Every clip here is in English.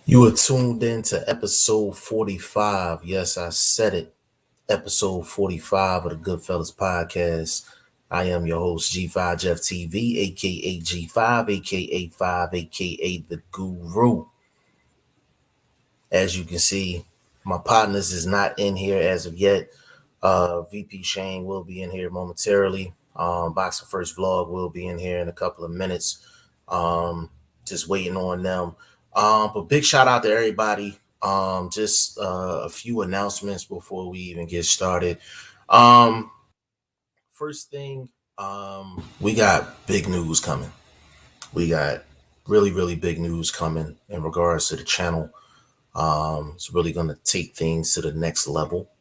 You are tuned in to episode 45. Yes, I said it. Episode 45 of the Goodfellas podcast. I am your host, G5 Jeff TV, aka G5, aka 5, aka the Guru. As you can see, my partners is not in here as of yet. VP Shane will be in here momentarily. BoxingFirst Vlog will be in here in a couple of minutes. Just waiting on them. But big shout out to everybody. Just a few announcements before we even get started. First thing, we got big news coming. We got really big news coming in regards to the channel. It's really going to take things to the next level.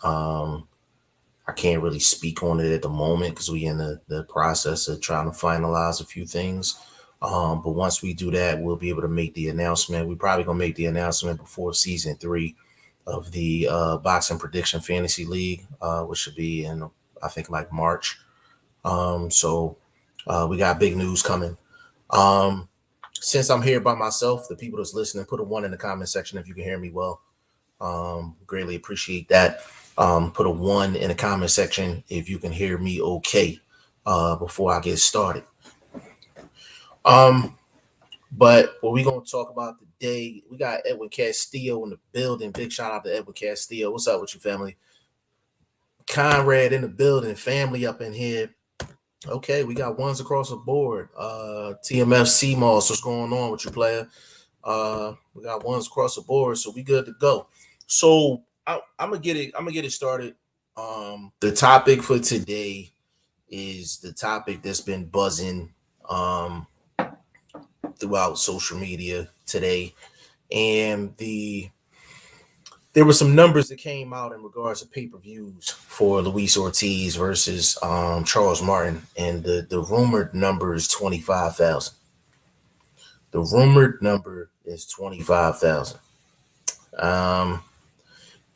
I can't really speak on it at the moment because we're in the process of trying to finalize a few things. But once we do that, we'll be able to make the announcement. We're probably going to make the announcement before season 3 of the Boxing Prediction Fantasy League, which should be in, I think, like March. So we got big news coming. Since I'm here by myself, the people that's listening, put a 1 in the comment section if you can hear me well. Greatly appreciate that. Put a 1 in the comment section if you can hear me okay before I get started. But what we're going to talk about today, we got Edwin Castillo in the building. Big shout out to Edwin Castillo. What's up with you, family? Conrad in the building, family up in here. Okay, we got ones across the board. TMF CMOS, what's going on with you, player? We got ones across the board, so we good to go. So I'm gonna get it started. The topic for today is the topic that's been buzzing throughout social media today, and there were some numbers that came out in regards to pay-per-views for Luis Ortiz versus Charles Martin, and the rumored number is 25,000. The rumored number is 25,000.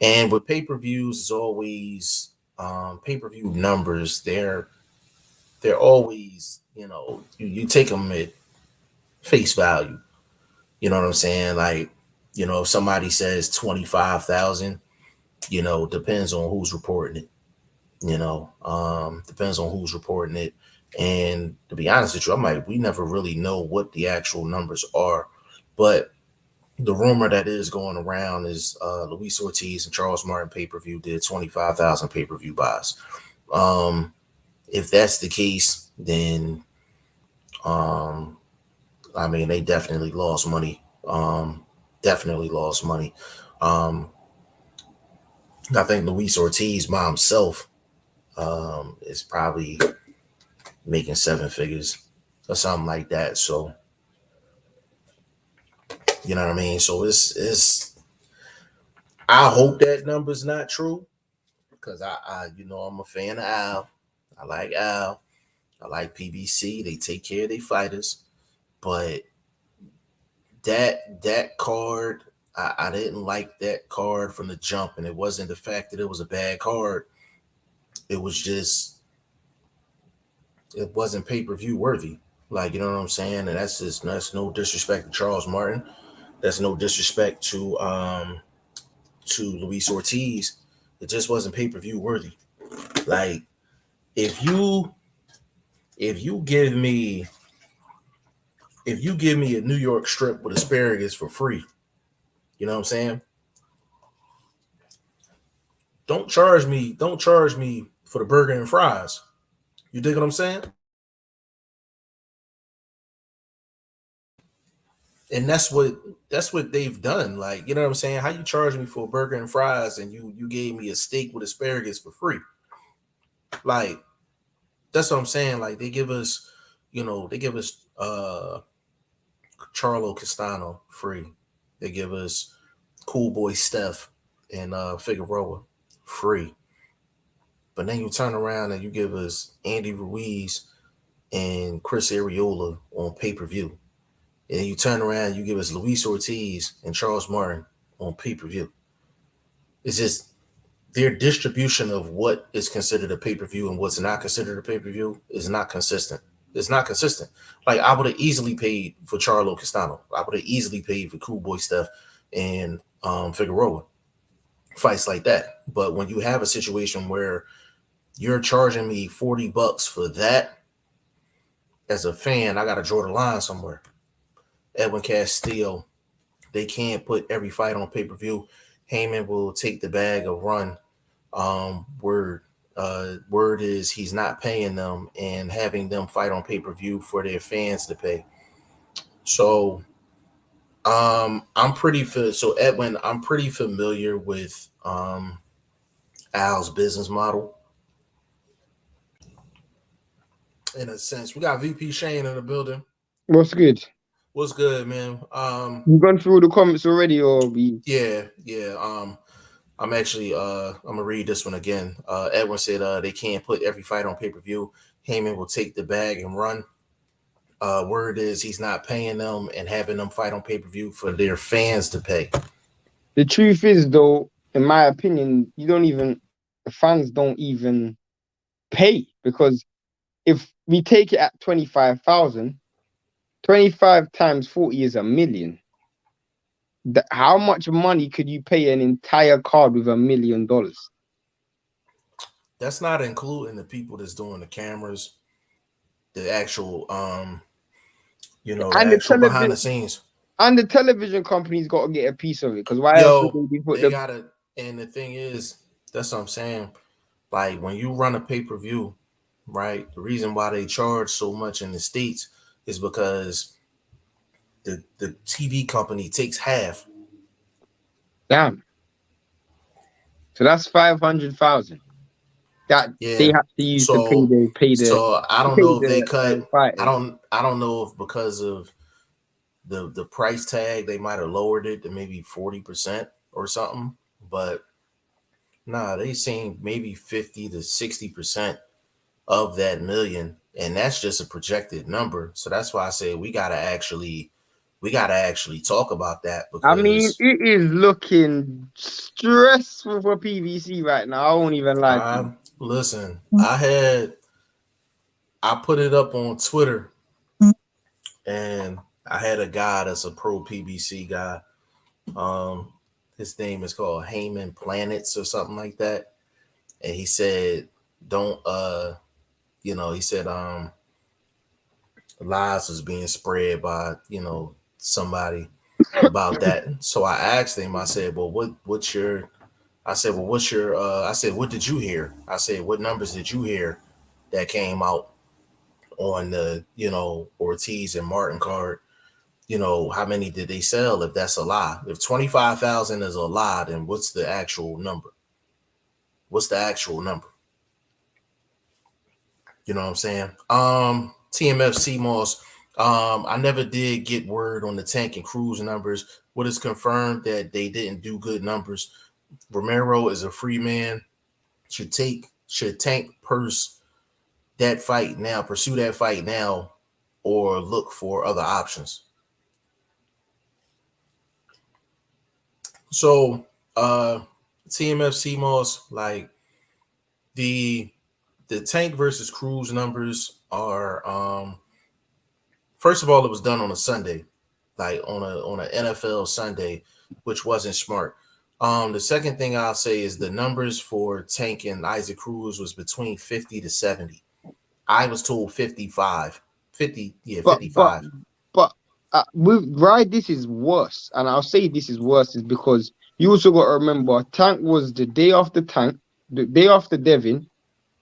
And with pay-per-views, is always pay-per-view numbers. They're always, you take them at face value. You know what I'm saying? Like, if somebody says 25,000, depends on who's reporting it. Depends on who's reporting it. And to be honest with you, we never really know what the actual numbers are, but the rumor that is going around is Luis Ortiz and Charles Martin pay-per-view did 25,000 pay-per-view buys. If that's the case, then they definitely lost money. Definitely lost money. I think Luis Ortiz by himself is probably making 7 figures or something like that. So, you know what I mean? So it's I hope that number's not true, because I'm a fan of Al. I like Al. I like PBC. They take care of their fighters. But that card, I didn't like that card from the jump, and it wasn't the fact that it was a bad card. It was just, it wasn't pay-per-view worthy. Like, you know what I'm saying? And that's no disrespect to Charles Martin. That's no disrespect to Luis Ortiz. It just wasn't pay-per-view worthy. Like, if you give me a New York strip with asparagus for free, you know what I'm saying? Don't charge me for the burger and fries. You dig what I'm saying? And that's what they've done. Like, you know what I'm saying? How you charge me for a burger and fries and you gave me a steak with asparagus for free? Like, that's what I'm saying. Like, they give us Charlo Castano free. They give us Cool Boy Steph and Figueroa free. But then you turn around and you give us Andy Ruiz and Chris Areola on pay-per-view. And then you turn around and you give us Luis Ortiz and Charles Martin on pay-per-view. It's just their distribution of what is considered a pay-per-view and what's not considered a pay-per-view is not consistent. It's not consistent. Like I would have easily paid for Charlo Castano. I would have easily paid for Cool Boy Steph and Figueroa, fights like that. But when you have a situation where you're charging me $40 for that, as a fan, I gotta draw the line somewhere. Edwin Castillo, they can't put every fight on pay-per-view. Heyman will take the bag of run. Word is he's not paying them and having them fight on pay-per-view for their fans to pay. So I'm pretty so Edwin, I'm pretty familiar with Al's business model. In a sense, we got VP Shane in the building. What's good? What's good, man? You gone through the comments already, or we? Yeah. I'm actually I'm gonna read this one again. Edwin said they can't put every fight on pay-per-view. Heyman will take the bag and run. Word is he's not paying them and having them fight on pay-per-view for their fans to pay. The truth is, though, in my opinion, the fans don't even pay, because if we take it at 25,000, 25 times 40 is $1 million. How much money could you pay an entire card with $1 million? That's not including the people that's doing the cameras, the actual and the actual behind the scenes. And the television company's got to get a piece of it, because why else would they put gotta? And the thing is, that's what I'm saying. Like when you run a pay-per-view, right? The reason why they charge so much in the States is because the TV company takes half. Damn. So that's 500,000 that they have to use to pay the. So I don't know if they cut. I don't know if because of the price tag they might have lowered it to maybe 40% or something. But nah, they saying maybe 50 to 60% of that $1 million, and that's just a projected number. So that's why I say we gotta actually talk about that, because I mean, it is looking stressful for PVC right now. I won't even lie to you. Listen, I put it up on Twitter, and I had a guy that's a pro PBC guy. His name is called Heyman Planets or something like that. And he said, don't he said lies was being spread by, somebody about that. So I asked him, I said, well, what did you hear? I said, what numbers did you hear that came out on the, Ortiz and Martin card? How many did they sell? If that's a lie, if 25,000 is a lie, then what's the actual number? What's the actual number? You know what I'm saying? TMF CMOS. I never did get word on the Tank and Cruz numbers. What is confirmed that they didn't do good numbers. Romero is a free man. Should Tank pursue that fight now, or look for other options. So TMF CMOS, like the Tank versus Cruz numbers are first of all, it was done on a Sunday, like on an NFL Sunday, which wasn't smart. The second thing I'll say is the numbers for Tank and Isaac Cruz was between 50 to 70. I was told 55. 50, yeah, 55. But why this is worse, and I'll say this is worse, is because you also got to remember Tank was the day after Tank, the day after Devin,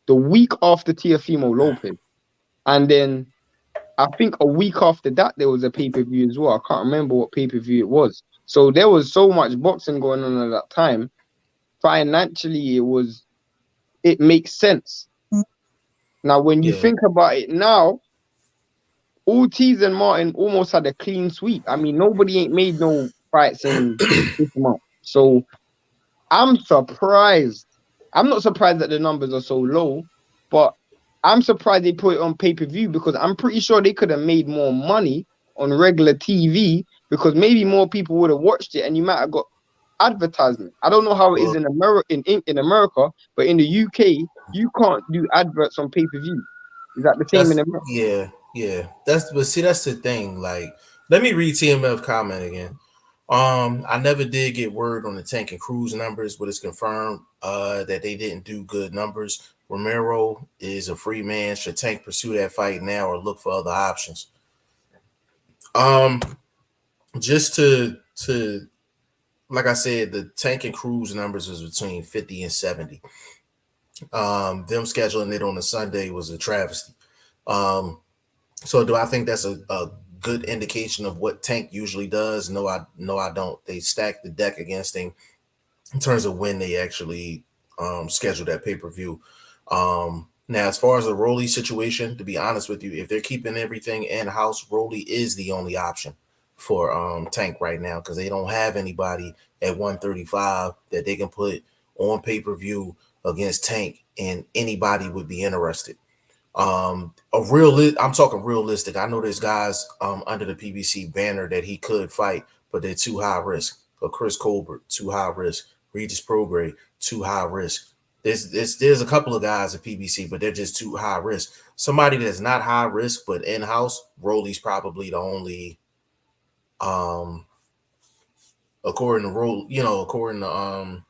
the week after Teofimo Lopez, and then I think a week after that there was a pay-per-view as well. I can't remember what pay-per-view it was. So there was so much boxing going on at that time. Financially, it makes sense. Now, when you think about it now, Ortiz and Martin almost had a clean sweep. I mean, nobody ain't made no fights in this month. So I'm surprised. I'm not surprised that the numbers are so low, but I'm surprised they put it on pay-per-view, because I'm pretty sure they could have made more money on regular TV, because maybe more people would have watched it and you might have got advertisement. I don't know how it is in America, but in the UK, you can't do adverts on pay-per-view. Is that the same in America? Yeah, that's the thing. Like, let me read TMF comment again. I never did get word on the Tank and Cruz numbers, but it's confirmed that they didn't do good numbers. Romero is a free man. Should Tank pursue that fight now or look for other options? Um, just to like I said, the Tank and Cruz numbers is between 50 and 70. Them scheduling it on a Sunday was a travesty. Um, so do I think that's a good indication of what Tank usually does? No, I don't. They stack the deck against him in terms of when they actually schedule that pay-per-view. Now, as far as the Rolly situation, to be honest with you, if they're keeping everything in-house, Rolly is the only option for Tank right now because they don't have anybody at 135 that they can put on pay-per-view against Tank, and anybody would be interested. I'm talking realistic. I know there's guys under the PBC banner that he could fight, but they're too high risk. So Chris Colbert, too high risk. Regis Prograis, too high risk. There's a couple of guys at PBC, but they're just too high risk. Somebody that's not high risk but in house, Rolly's probably the only according to Roll, according to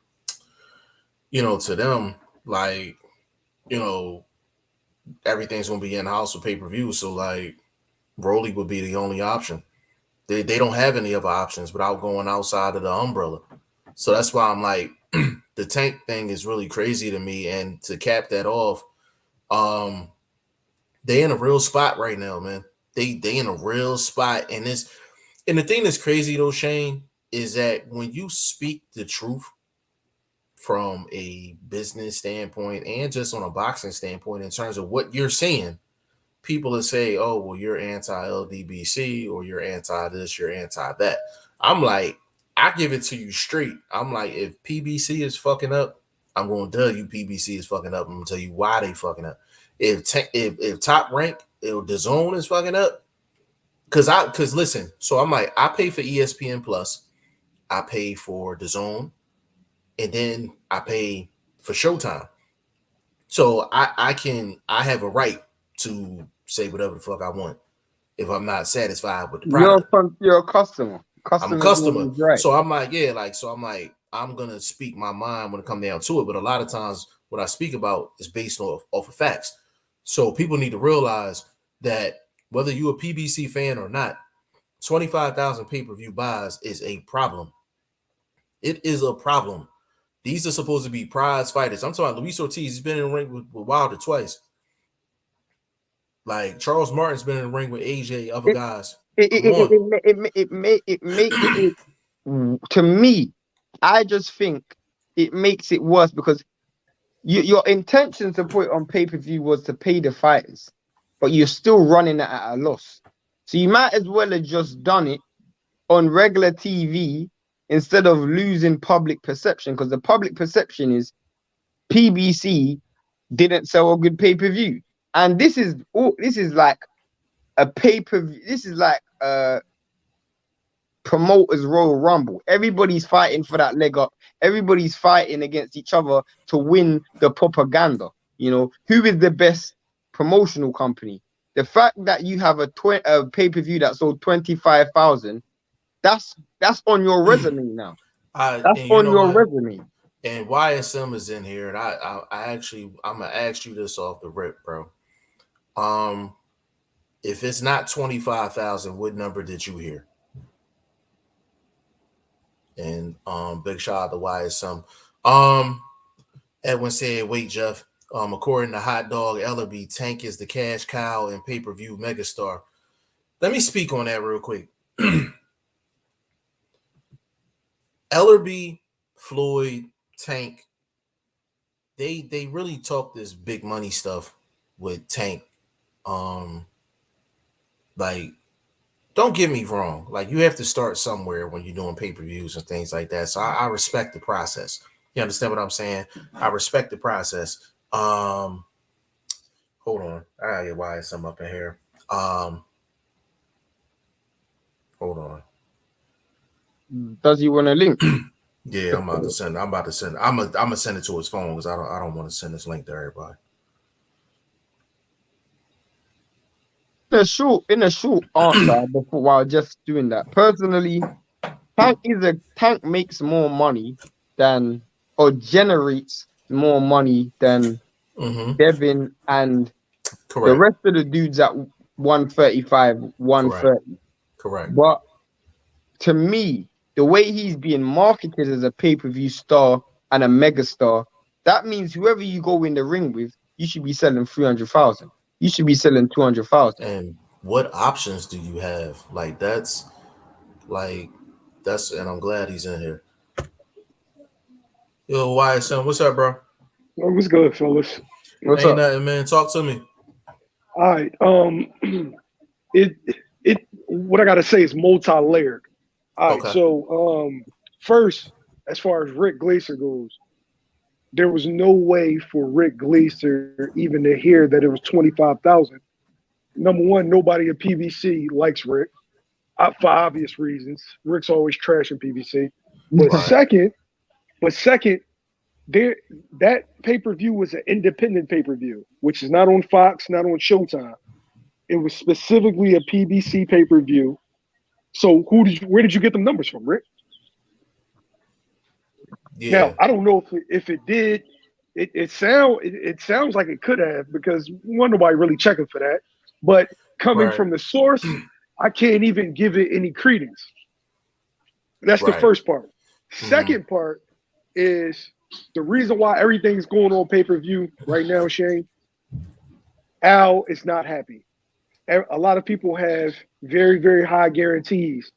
them, like, you know, everything's gonna be in house with pay-per-view. So like Rolly would be the only option. They don't have any other options without going outside of the umbrella. So that's why I'm like, the Tank thing is really crazy to me. And to cap that off, they in a real spot right now, man. They in a real spot. And the thing that's crazy though, Shane, is that when you speak the truth from a business standpoint and just on a boxing standpoint in terms of what you're seeing, people that say, oh, well, you're anti-LDBC or you're anti this, you're anti that. I'm like, I give it to you straight. I'm like, if PBC is fucking up, I'm going to tell you PBC is fucking up. I'm going to tell you why they fucking up. If Top Rank, if the Zone is fucking up, because listen, so I'm like, I pay for ESPN Plus, I pay for the Zone, and then I pay for Showtime. So I have a right to say whatever the fuck I want if I'm not satisfied with the product. You're a customer. I'm a Customers customer. always right. So I'm like, yeah, I'm gonna speak my mind when it comes down to it. But a lot of times what I speak about is based off of facts. So people need to realize that whether you're a PBC fan or not, 25,000 pay-per-view buys is a problem. It is a problem. These are supposed to be prize fighters. I'm talking about Luis Ortiz. He's been in the ring with Wilder twice. Like Charles Martin's been in the ring with AJ, other guys. Come on. It makes it, to me, I just think it makes it worse because your intention to put it on pay-per-view was to pay the fighters, but you're still running it at a loss. So you might as well have just done it on regular TV instead of losing public perception, because the public perception is PBC didn't sell a good pay-per-view. And this is like a pay-per-view. This is like promoters Royal Rumble. Everybody's fighting for that leg up. Everybody's fighting against each other to win the propaganda. You know, who is the best promotional company? The fact that you have a pay-per-view that sold 25,000, that's on your resume now. That's on your resume. And YSM is in here, and I'm gonna ask you this off the rip, bro. If it's not 25,000, what number did you hear? And big shout out to YSM. Edwin said, wait, Jeff. According to Hot Dog Ellerby, Tank is the cash cow and pay-per-view megastar. Let me speak on that real quick. Ellerby, Floyd, Tank, they really talk this big money stuff with Tank. Like, don't get me wrong. Like, you have to start somewhere when you're doing pay-per-views and things like that. So I respect the process. You understand what I'm saying? I respect the process. Hold on. I gotta get YSM up in here. Hold on. Does he want a link? Yeah, I'm about to send. I'm gonna send it to his phone because I don't want to send this link to everybody. in a short answer before while just doing that. Personally, Tank makes more money than or generates more money than Devin and the Correct. rest of the dudes at 135, Correct. 130. Correct. But to me, the way he's being marketed as a pay-per-view star and a mega star, that means whoever you go in the ring with, you should be selling 300,000. You should be selling 200,000. And what options do you have? Like that's and I'm glad he's in here. Yo, YSM, what's up, bro? Oh, what's good, fellas? What's Ain't up? nothing, man. Talk to me. All right. What I gotta say is multi-layered. All right. Okay. So first, as far as Rick Glaser goes, there was no way for Rick Glaser even to hear that it was 25,000. Number one, nobody at PBC likes Rick for obvious reasons. Rick's always trashing PBC. But Right. second, that pay-per-view was an independent pay-per-view, which is not on Fox, not on Showtime. It was specifically a PBC pay-per-view. So where did you get them numbers from, Rick? Yeah. Now, I don't know if it did. It sounds like it could have, because nobody really checking for that. But coming Right. from the source, I can't even give it any credence. That's the Right. first part. Second part is the reason why everything's going on pay-per-view right now, Shane. Al is not happy. A lot of people have very, very high guarantees,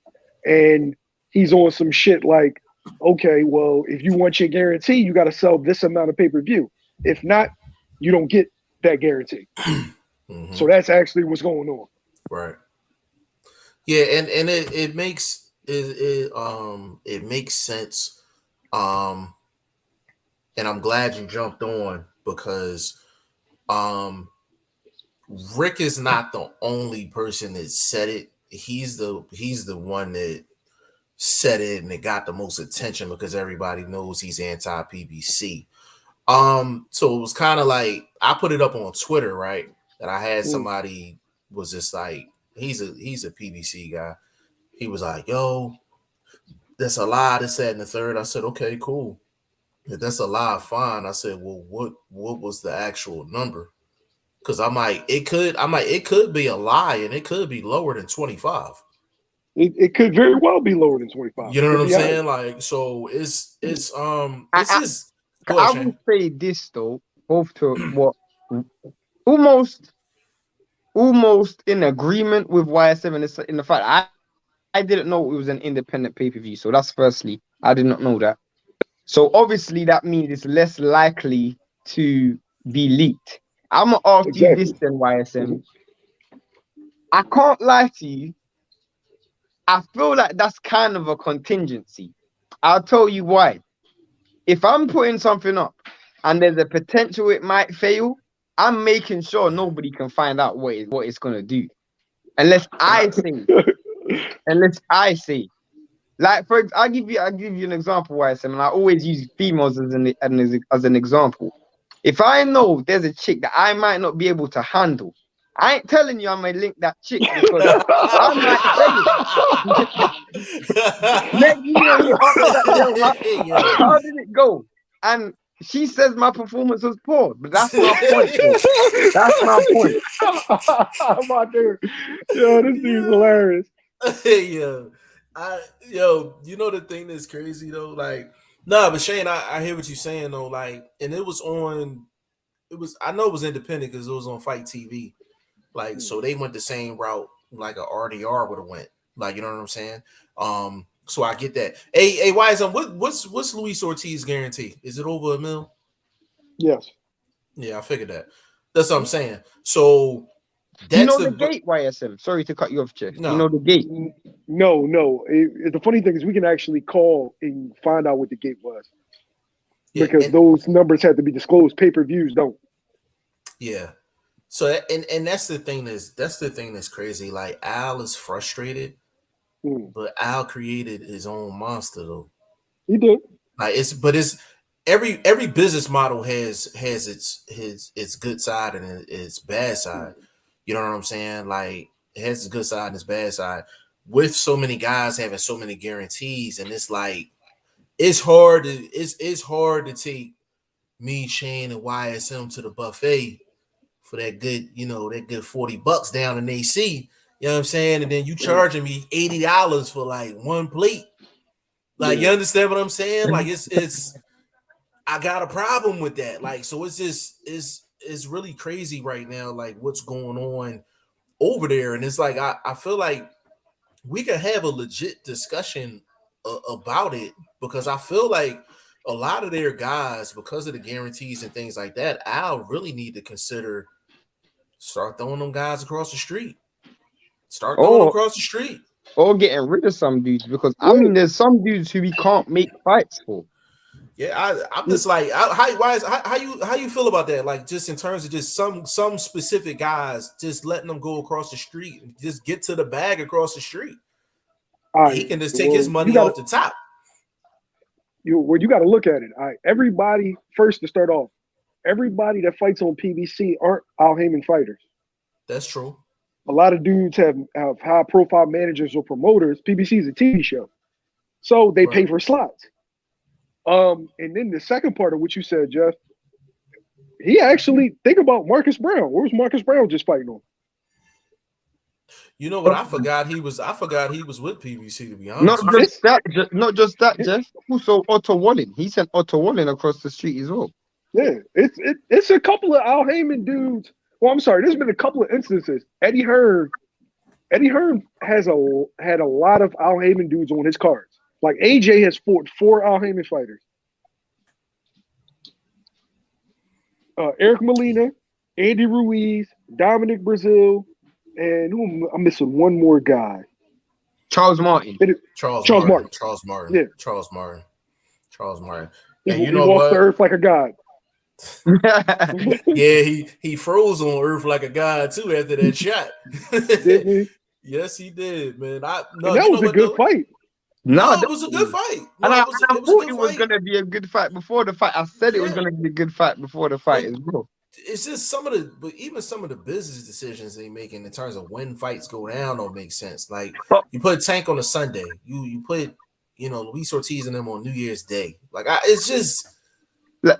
and he's on some shit like, okay, well, if you want your guarantee, you got to sell this amount of pay-per-view. If not, you don't get that guarantee. So that's actually what's going on. Right. Yeah, and it makes it makes sense. And I'm glad you jumped on because Rick is not the only person that said it. He's the one that said it, and it got the most attention because everybody knows he's anti-PBC. So it was kind of like I put it up on Twitter, right? That I had somebody was just like, he's a PBC guy. He was like, yo, that's a lie, this, that, and the third. I said, okay, cool. If that's a lie, fine. I said, well, what was the actual number? Because it could be a lie and it could be lower than 25. It could very well be lower than 25. You know what I'm High. saying? Like, so it's just I would say this though, both to what almost in agreement with YS7 in the fact I didn't know it was an independent pay-per-view. So that's firstly, I did not know that. So obviously that means it's less likely to be leaked. I'm gonna ask you this then, YSM. I can't lie to you. I feel like that's kind of a contingency. I'll tell you why. If I'm putting something up and there's a potential it might fail, I'm making sure nobody can find out what it's gonna do, unless I say. Like I'll give you an example, YSM, and I always use females as an example. If I know there's a chick that I might not be able to handle, I ain't telling you I'm gonna link that chick because I might say it. Next you know you answer that, yo, how did it go? And she says my performance was poor, but that's my point. Bro. That's my point. My dude. Yo, this dude's hilarious. You know the thing that's crazy though, like, nah, but Shane, I hear what you're saying though, like, and I know it was independent because it was on Fight TV, like, so they went the same route like a RDR would have went, like, you know what I'm saying? So I get that. Hey, why is what's Luis Ortiz guarantee? Is it over $1 million? Yes. Yeah, I figured that. That's what I'm saying. So you know the gate, YSM. Sorry to cut you off, Jeff. No. You know the gate. No. The funny thing is we can actually call and find out what the gate was. Yeah, because those numbers have to be disclosed. Pay-per-views don't. Yeah. So and that's the thing that's crazy. Like, Al is frustrated, but Al created his own monster though. He did. Like it's every business model has its good side and its bad side. You know what I'm saying? Like it has its good side and its bad side. With so many guys having so many guarantees, and it's like it's hard to take me, Shane, and YSM to the buffet for that good, that good $40 down in AC. You know what I'm saying? And then you charging me $80 for like one plate. Like, you understand what I'm saying? Like it's I got a problem with that. Like, so it's just it's really crazy right now, like what's going on over there. And it's like I feel like we could have a legit discussion about it, because I feel like a lot of their guys, because of the guarantees and things like that, I'll really need to consider start throwing them guys across the street. Start throwing them across the street. Or getting rid of some dudes, because I mean, there's some dudes who we can't make fights for. Yeah, I'm just like, how you feel about that? Like, just in terms of just some specific guys, just letting them go across the street and just get to the bag across the street. He can just take his money off the top. You got to look at it. All right, everybody, first to start off, everybody that fights on PBC aren't Al Haymon fighters. That's true. A lot of dudes have high profile managers or promoters. PBC is a TV show, so they pay for slots. And then the second part of what you said, Jeff, he actually think about Marcus Brown. Where's Marcus Brown just fighting on? You know what? I forgot he was with PBC, to be honest. Not just that, Jeff. Also Otto Walling. He sent Otto Walling across the street as well. Yeah, it's a couple of Al Haymon dudes. Well, I'm sorry. There's been a couple of instances. Eddie Hearn had a lot of Al Haymon dudes on his cards. Like AJ has fought 4 Al Haymon fighters. Eric Molina, Andy Ruiz, Dominic Brazil, and I'm missing one more guy. Charles Martin. Charles Martin. Yeah. Charles Martin. And you know walked what? the earth like a god. Yeah, he froze on earth like a god too after that shot. Did he? Yes, he did, man. That was a good fight. No, it was a good fight. And I thought it was going to be a good fight before the fight. I said it was going to be a good fight before the fight as well. It's just some of the business decisions they making in terms of when fights go down don't make sense. Like you put Tank on a Sunday, you put Luis Ortiz and them on New Year's Day. Like it's just I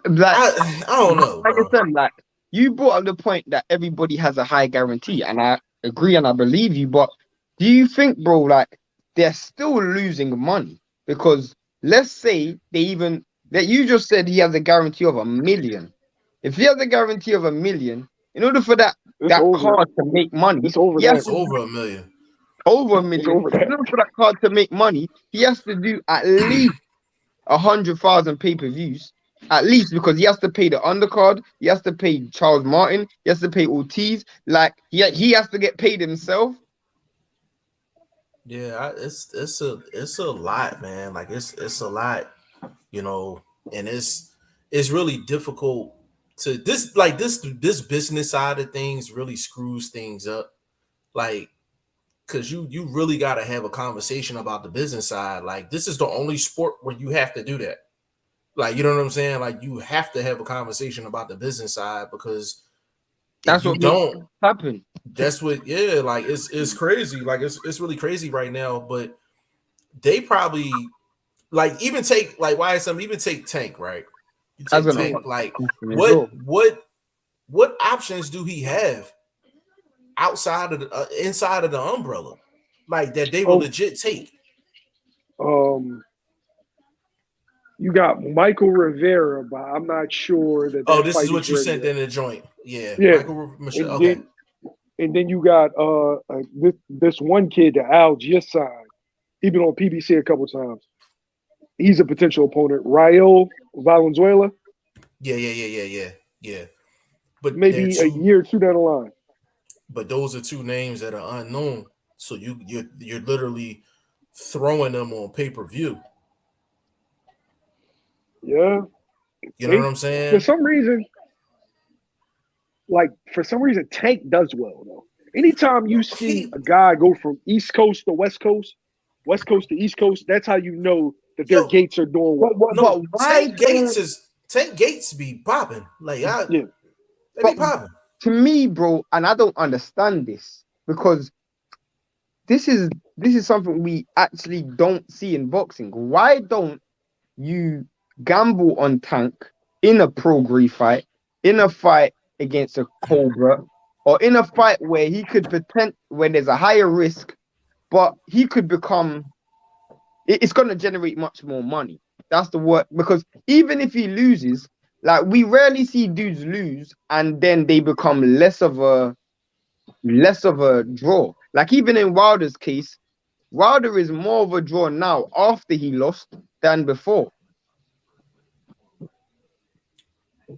don't know. Like I said, like you brought up the point that everybody has a high guarantee, and I agree and I believe you. But do you think, bro, like they're still losing money? Because let's say that you just said he has a guarantee of $1 million. If he has a guarantee of $1 million, in order for that card to make money, it's over $1 million. Over $1 million. In order for that card to make money, he has to do at least 100,000 pay-per-views. At least, because he has to pay the undercard, he has to pay Charles Martin, he has to pay Ortiz. Like he has to get paid himself. Yeah, it's a lot, man. Like it's a lot, and it's really difficult to this business side of things really screws things up. Like, because you really got to have a conversation about the business side. Like, this is the only sport where you have to do that. Like, you know what I'm saying? Like, you have to have a conversation about the business side, because that's what don't happen. That's what, like it's crazy. Like it's really crazy right now. But they probably like even take like YSM, even take Tank, right? You take Tank, like what options do he have outside of the inside of the umbrella, like that they will legit take? You got Michael Rivera, but I'm not sure that. This is what you sent in the joint. Yeah. Michael, okay. And then you got this one kid that Al just signed. He's been on PBC a couple times. He's a potential opponent. Raul Valenzuela. Yeah. But maybe a year or two down the line. But those are two names that are unknown. So you're literally throwing them on pay-per-view. Yeah. You know what I'm saying? For some reason, Tank does well, though. Anytime you see a guy go from East Coast to West Coast to East Coast, that's how you know that their gates are doing well. Tank Gates be popping. Like, they be popping. to me, bro, and I don't understand this because this is something we actually don't see in boxing. Why don't you gamble on Tank in a pro-grade fight, in a fight against a Cobra, or in a fight where he could pretend when there's a higher risk, but he could become, it's going to generate much more money. That's the word. Because even if he loses, like we rarely see dudes lose and then they become less of a draw. Like even in Wilder's case, Wilder is more of a draw now after he lost than before.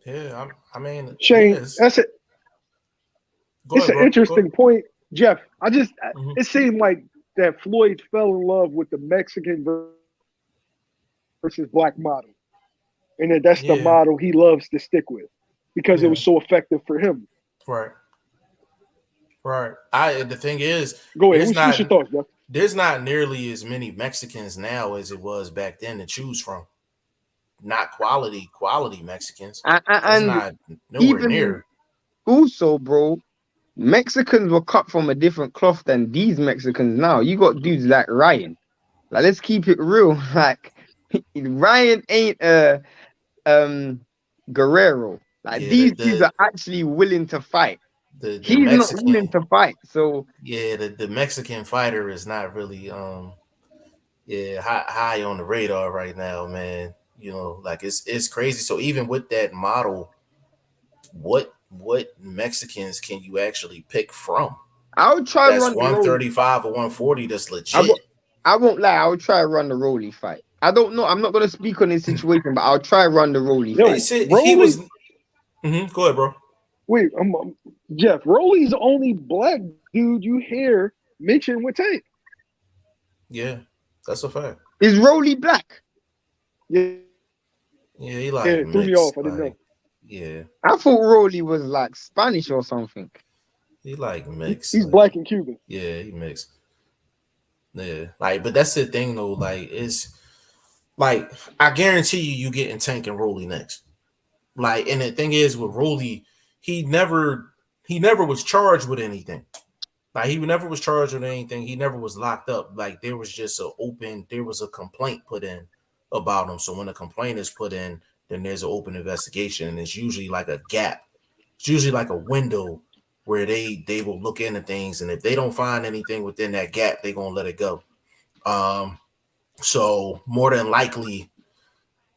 Yeah, I mean, Shane, yes. that's it. It's an interesting point, Jeff. It seemed like that Floyd fell in love with the Mexican versus black model, and that's the model he loves to stick with because it was so effective for him. Right. The thing is, go ahead. What's your thoughts, Jeff? There's not nearly as many Mexicans now as it was back then to choose from. Not quality Mexicans. And not nowhere near. Also, bro, Mexicans were cut from a different cloth than these Mexicans now. You got dudes like Ryan. Like, let's keep it real. Like, Ryan ain't Guerrero. Like, these dudes are actually willing to fight. He's Mexican, not willing to fight. So the Mexican fighter is not really high on the radar right now, man. You know, like it's crazy. So even with that model, what Mexicans can you actually pick from? I would try that's 135 or 140. That's legit. I won't lie. I would try run the Rolly fight. I don't know. I'm not gonna speak on his situation, but I'll try run the Rolly fight. He was. Go ahead, bro. Wait, Jeff. Rolly's the only black dude you hear mention with Tank. Yeah, that's a fact. Is Rolly black? Yeah. Yeah, he like threw me off. I didn't know. Yeah, I thought Rolly was like Spanish or something. He like mixed. He's black and Cuban. Yeah, he mixed. Yeah, like, but that's the thing though. Like, it's like I guarantee you getting Tank and Rolly next. Like, and the thing is with Rolly, he never was charged with anything. Like, he never was charged with anything. He never was locked up. Like, there was just there was a complaint put in about him. So when a complaint is put in, then there's an open investigation, and it's usually like a gap. It's usually like a window where they will look into things, and if they don't find anything within that gap, they're gonna let it go. So more than likely,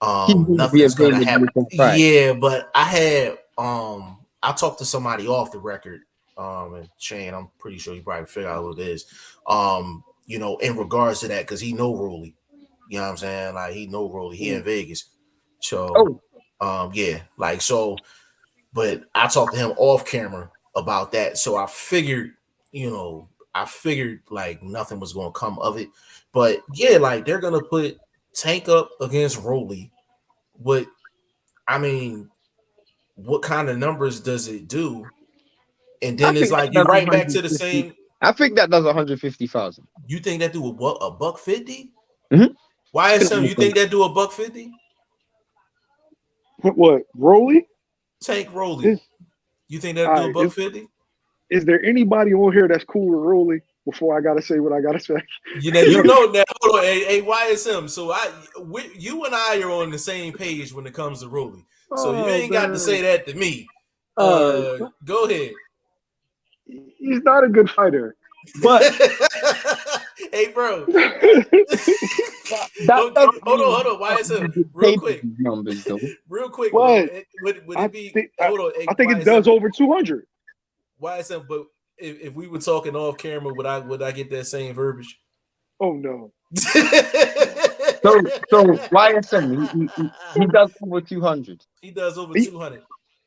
nothing's gonna happen. Yeah, but I had I talked to somebody off the record, and Shane, I'm pretty sure you probably figure out who it is. You know, in regards to that, because he know Rolly. You know what I'm saying? Like, he know Rolly. He in Vegas. So yeah, like, so, but I talked to him off camera about that. So I figured, like nothing was gonna come of it. But yeah, like, they're gonna put Tank up against Rolly. What kind of numbers does it do? And then it's like you're right back to the same. I think that does 150,000. You think that do a $150? Mm-hmm. Why is you think that do $150? What, Rolly? Tank Rolly. You think that do $150? Is there anybody on here that's cool with Rolly? Before I gotta say what I gotta say, you know now. Hold on, hey, YSM. So you and I are on the same page when it comes to Rolly. So you ain't got to say that to me. Go ahead. He's not a good fighter, but hey, bro. Hold on. YSM, real quick. Real quick. What? Would it be? Hold on. Hey, I think it does over 200. YSM, but if we were talking off camera, would I get that same verbiage? Oh no. so YSM, he does over 200. He does over 200.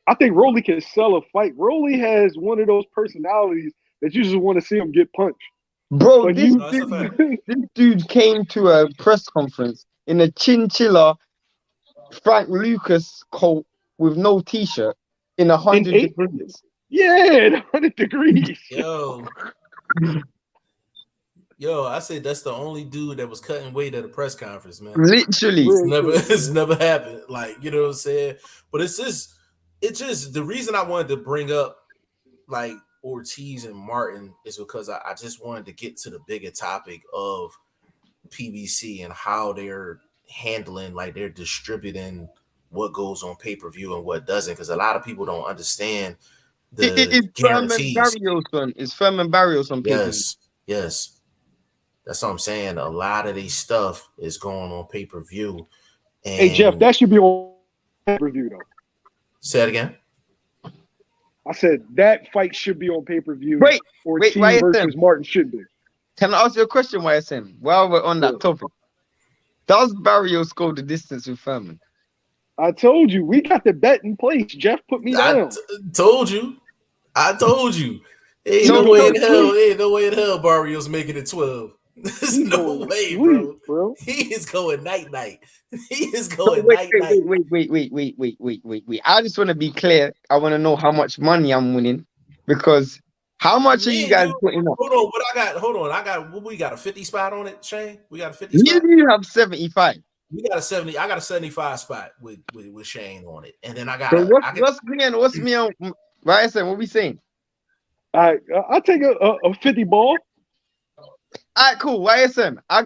I think Rolly can sell a fight. Rolly has one of those personalities that you just want to see him get punched. Bro, like this dude came to a press conference in a chinchilla Frank Lucas coat with no t-shirt in 100 degrees. Yeah, 100 degrees. Yo, I said that's the only dude that was cutting weight at a press conference, man. Literally. It's never happened. Like, you know what I'm saying? But it's just the reason I wanted to bring up like Ortiz and Martin is because I just wanted to get to the bigger topic of PBC and how they're handling, like they're distributing what goes on pay-per-view and what doesn't, because a lot of people don't understand the It's Furman guarantees. Barrios on. It's Furman Barrios on pay-per-view. Yes. That's what I'm saying. A lot of these stuff is going on pay-per-view. And Hey Jeff, that should be on pay-per-view though. say it again. I said that fight should be on pay-per-view. Wait, Ortiz YSM. versus Martin should be. Can I ask you a question, YSM? While we're on that topic, does Barrios go the distance with Furman? I told you, we got the bet in place. Jeff put me down. Told you. Ain't So no way in hell. Ain't no way in hell Barrios making it 12. There's no way, bro. He is going night. He is going night. Wait. I just want to be clear. I want to know how much money I'm winning, because how much are you guys putting up? Hold on. We got a 50 spot on it, Shane. We got a 50 spot. You have 75. We got a 70. I got a 75 spot with Shane on it, and then I got. So what's me on? YSM, what we saying? I'll take a 50 ball. All right, cool. YSM, I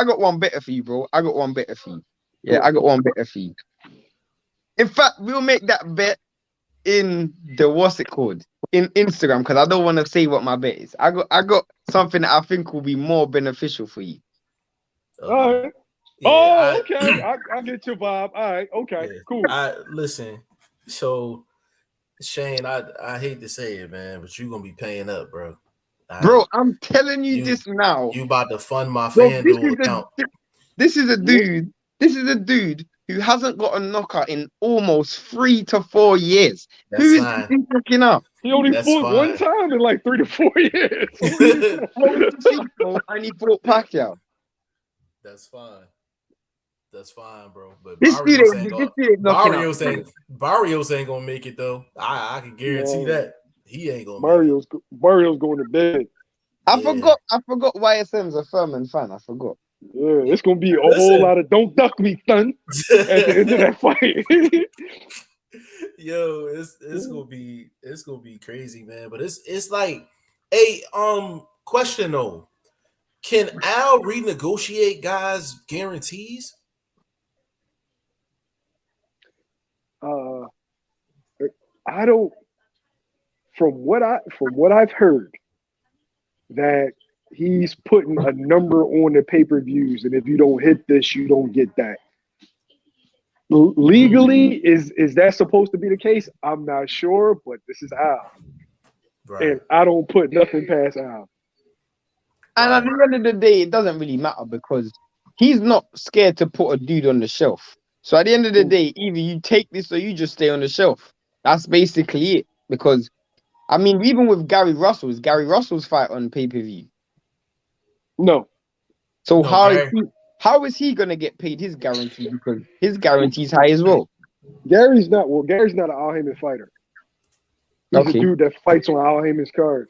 got one better for you, bro. I got one better for you. Yeah, I got one better for you. In fact, we'll make that bet in the what's it called? In Instagram, because I don't want to say what my bet is. I got something that I think will be more beneficial for you. Okay. All right. Yeah, okay. I get your vibe. All right. Okay. Yeah. Cool. Listen. So, Shane, I hate to say it, man, but you're gonna be paying up, bro. Bro, I'm telling you this now. You about to fund my FanDuel account. This is a dude. This is a dude who hasn't got a knockout in almost 3 to 4 years. That's who is fine. he looking up? He only fought one time in like 3 to 4 years. And he fought Pacquiao. That's fine. That's fine, bro. But Barrios ain't gonna make it though. I can guarantee that. He ain't gonna. Mario's going to bed. I forgot YSM's a Furman fan. I forgot. Yeah, it's gonna be a whole lot of "don't duck me, son" at the end of that fight. Yo, it's gonna be crazy, man. But it's like, hey, question though, can Al renegotiate guys' guarantees? I don't. From what I've heard, that he's putting a number on the pay-per-views, and if you don't hit this, you don't get that. Legally, is that supposed to be the case? I'm not sure, but this is Al, and I don't put nothing past Al. And at the end of the day, it doesn't really matter because he's not scared to put a dude on the shelf. So at the end of the day, either you take this or you just stay on the shelf. That's basically it. Because I mean, even with Gary Russell's fight on pay-per-view. No. So how is he gonna get paid his guarantee? Because his guarantee's high as well. Gary's not an Al Heyman fighter. He's a dude that fights on Al Heyman's card.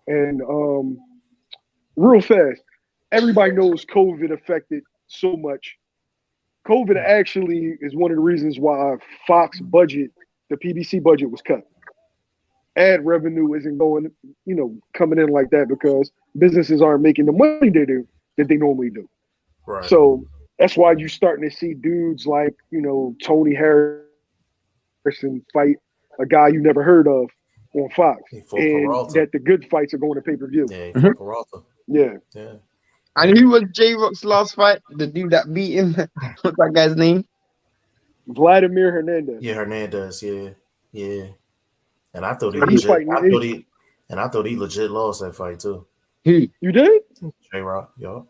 And real fast, everybody knows COVID affected so much. COVID actually is one of the reasons why Fox budget, the PBC budget, was cut. Ad revenue isn't going, coming in like that because businesses aren't making the money that they normally do. Right. So that's why you're starting to see dudes like, Tony Harrison fight a guy you never heard of on Fox. And Peralta. That the good fights are going to pay-per-view. Yeah, Peralta. Yeah. And who was J-Rock's last fight? The dude that beat him? What's that guy's name? Vladimir Hernandez. Yeah, Hernandez. Yeah. And I thought he legit lost that fight too. Who? You did? J-Rock, yo.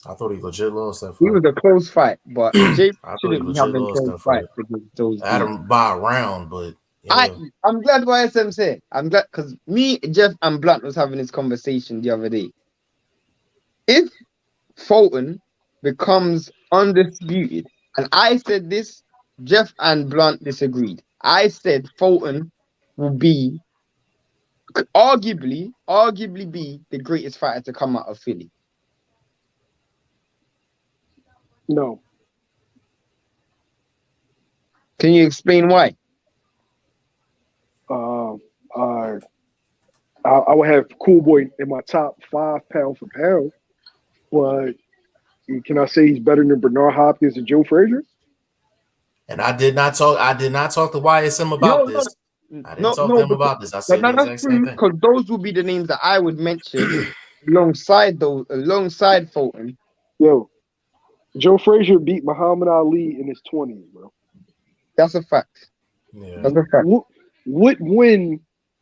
I thought he legit lost that fight. He was a close fight, but J I thought he legit lost that fight. Adam by a round, but I'm glad YSM's here. I'm glad because me, Jeff, and Blunt was having this conversation the other day. If Fulton becomes undisputed, and I said this, Jeff and Blunt disagreed. I said Fulton will be arguably be the greatest fighter to come out of Philly. No. Can you explain why? I would have Cool Boy in my top 5 pound for pound, but can I say he's better than Bernard Hopkins and Joe Frazier? And I did not talk to YSM about this. I didn't talk to him about this. I said the exact same thing. Because those would be the names that I would mention alongside Fulton. Yo, Joe Frazier beat Muhammad Ali in his 20s, bro. That's a fact. Yeah. That's a fact. What win,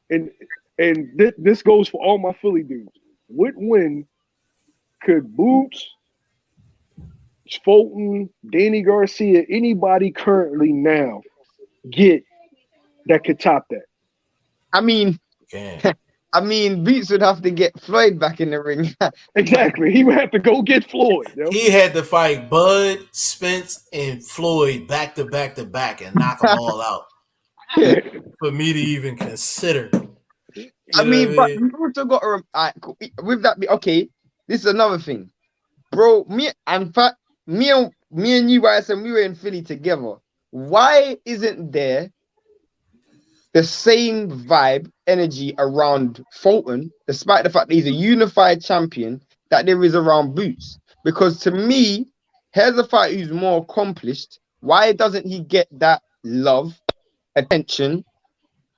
and this goes for all my Philly dudes. What win could Boots, Fulton, Danny Garcia, anybody currently now get that could top that? I mean, Boots would have to get Floyd back in the ring. Exactly. He would have to go get Floyd. Yo. He had to fight Bud, Spence, and Floyd back to back to back and knock them all out for me to even consider. But you also got to with that. Okay, this is another thing, bro. Me and you, YSM, we were in Philly together. Why isn't there the same vibe, energy around Fulton, despite the fact that he's a unified champion, that there is around Boots? Because to me, here's a fighter who's more accomplished. Why doesn't he get that love, attention,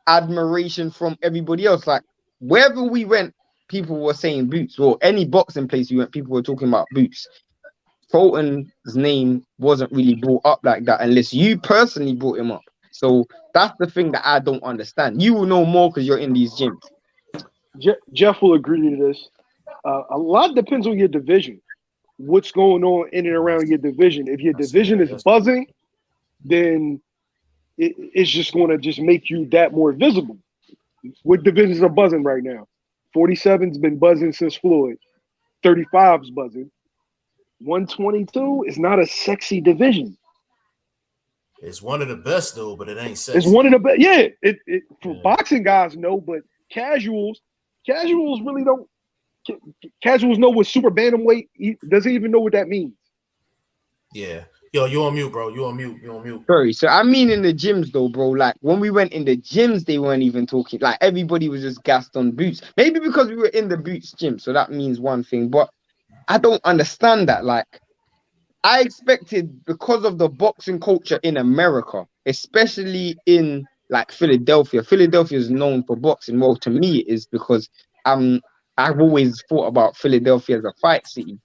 admiration from everybody else? Like, wherever we went, people were saying Boots, or any boxing place we went, people were talking about Boots. Fulton's name wasn't really brought up like that unless you personally brought him up. So that's the thing that I don't understand. You will know more because you're in these gyms. Jeff will agree to this. A lot depends on your division. What's going on in and around your division? If your division is buzzing, then it's just going to just make you that more visible. What divisions are buzzing right now? 47's been buzzing since Floyd. 35's buzzing. 122 is not a sexy division. It's one of the best though, but it ain't sexy. It's one of the best. Yeah, for boxing guys, no, but casuals really don't. Casuals know what super bantamweight doesn't even know what that means. Yeah. Yo, you on mute, bro. You on mute. Sorry. So I mean in the gyms though, bro. Like when we went in the gyms, they weren't even talking. Like everybody was just gassed on Boots. Maybe because we were in the Boots gym, so that means one thing. But I don't understand that. Like I expected, because of the boxing culture in America, especially in like Philadelphia. Philadelphia is known for boxing. Well, to me, it is because I've always thought about Philadelphia as a fight city.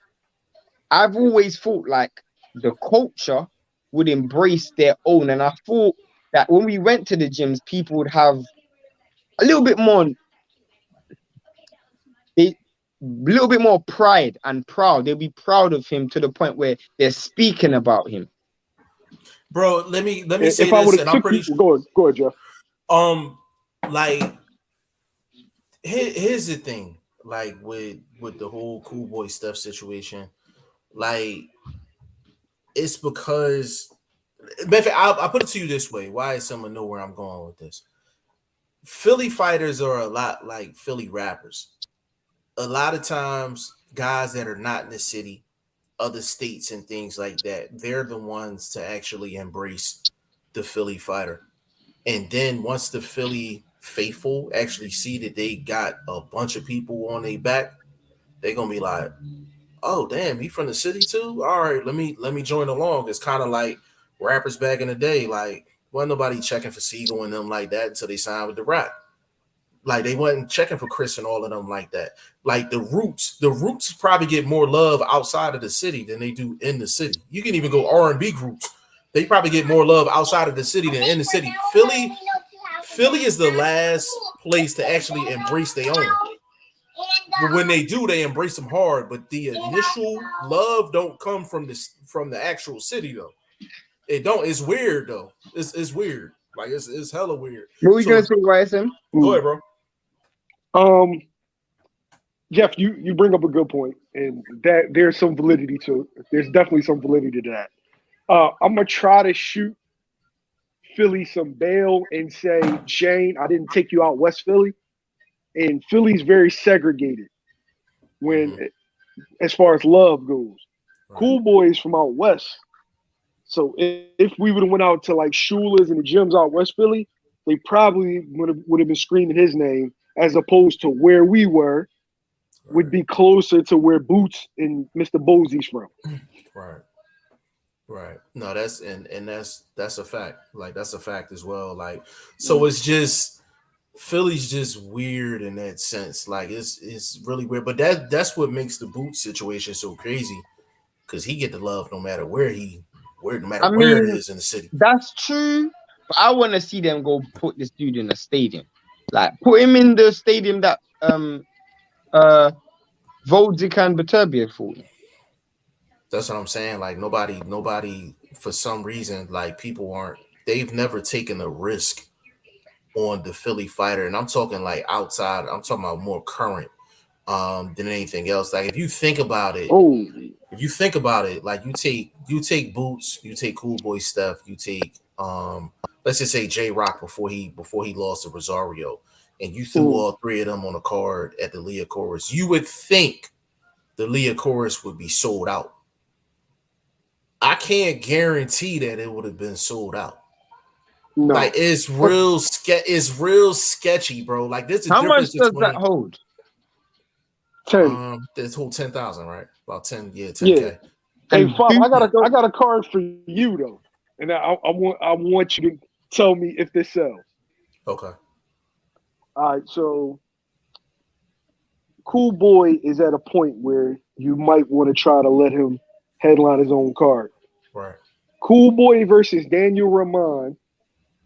I've always thought like the culture would embrace their own, and I thought that when we went to the gyms, people would have a little bit more pride and proud. They'll be proud of him to the point where they're speaking about him. Bro, let me say this, and I'm pretty sure. Go ahead, Jeff. Like here's the thing, like with the whole Cool Boy stuff situation, like it's because, I'll put it to you this way. Why is someone know where I'm going with this? Philly fighters are a lot like Philly rappers. A lot of times, guys that are not in the city, other states and things like that, they're the ones to actually embrace the Philly fighter. And then once the Philly faithful actually see that they got a bunch of people on their back, they're gonna be like, oh damn, he from the city too? All right, let me join along. It's kind of like rappers back in the day, like wasn't nobody checking for Siegel and them like that until they signed with the Rap. Like they wasn't checking for Chris and all of them like that. Like the Roots probably get more love outside of the city than they do in the city. You can even go R&B groups. They probably get more love outside of the city than in the city. Philly is the last place to actually embrace their own. But when they do, they embrace them hard. But the initial love don't come from the actual city though. It don't. It's weird though. It's weird. Like it's hella weird. What were you gonna say, YSM? Go ahead, bro. Jeff, you bring up a good point, and that there's some validity to it. There's definitely some validity to that. I'm gonna try to shoot Philly some bail and say, Shane, I didn't take you out West Philly, and Philly's very segregated when as far as love goes. Right. Cool Boys from out west. So if we would have went out to like Shula's and the gyms out West Philly, they probably would have been screaming his name, as opposed to where we were, would be closer to where Boots and Mr. Bosey's from. Right. Right. No, that's that's a fact. Like that's a fact as well. Like so it's just Philly's just weird in that sense. Like it's really weird. But that's what makes the Boots situation so crazy. Cause he get the love no matter where no matter where it is in the city. That's true. But I want to see them go put this dude in a stadium. Like put him in the stadium that Voldic and Baturbia fought in. That's what I'm saying. Like nobody for some reason, like they've never taken a risk on the Philly fighter. And I'm talking like outside, I'm talking about more current than anything else. Like if you think about it, like you take Boots, you take Cool Boy Steph, you take let's just say J-Rock before he lost to Rosario, and you threw all three of them on a card at the Leah Chorus, you would think the Leah Chorus would be sold out. I can't guarantee that it would have been sold out. No. Like it's real sketchy, bro. Like there's a difference. How much does that hold? 10. This whole 10,000, right? About 10K. Yeah. Hey, Fob, I got a card for you though, and I want you to tell me if this sells. Okay. All right. So, Cool Boy is at a point where you might want to try to let him headline his own card. Right. Cool Boy versus Daniel Rahman,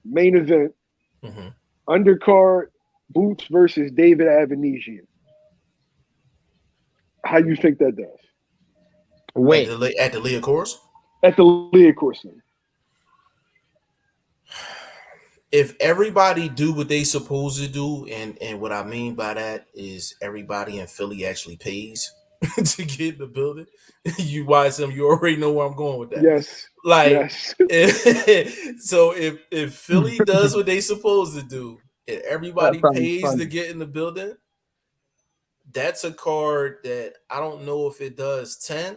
main event. Mm-hmm. Undercard, Boots versus David Avanesian. How you think that does? Wait. At the Leah Course? At the Leah Course. If everybody do what they supposed to do, and what I mean by that is everybody in Philly actually pays to get in the building. You already know where I'm going with that. Yes. Like so if Philly does what they supposed to do and everybody pays to get in the building, that's a card that I don't know if it does 10,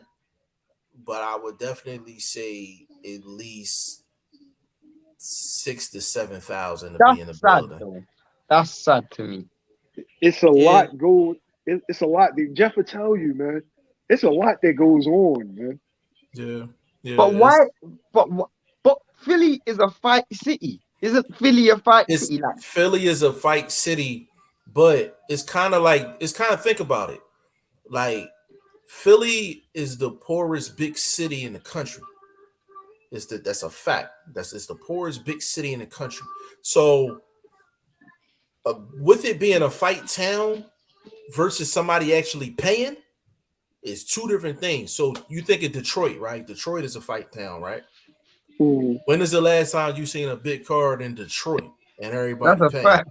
but I would definitely say at least 6,000 to 7,000 to be in the building. Though. That's sad to me. It's a lot going. It's a lot. Jeff will tell you, man. It's a lot that goes on, man. Yeah. But why? But Philly is a fight city. Isn't Philly a fight city? Like? Philly is a fight city, but it's kind of think about it. Like Philly is the poorest big city in the country. That's a fact. It's the poorest big city in the country. So with it being a fight town versus somebody actually paying is two different things. So you think of Detroit, right? Detroit is a fight town, right? Mm-hmm. When is the last time you seen a big card in Detroit and everybody That's paying? A fact.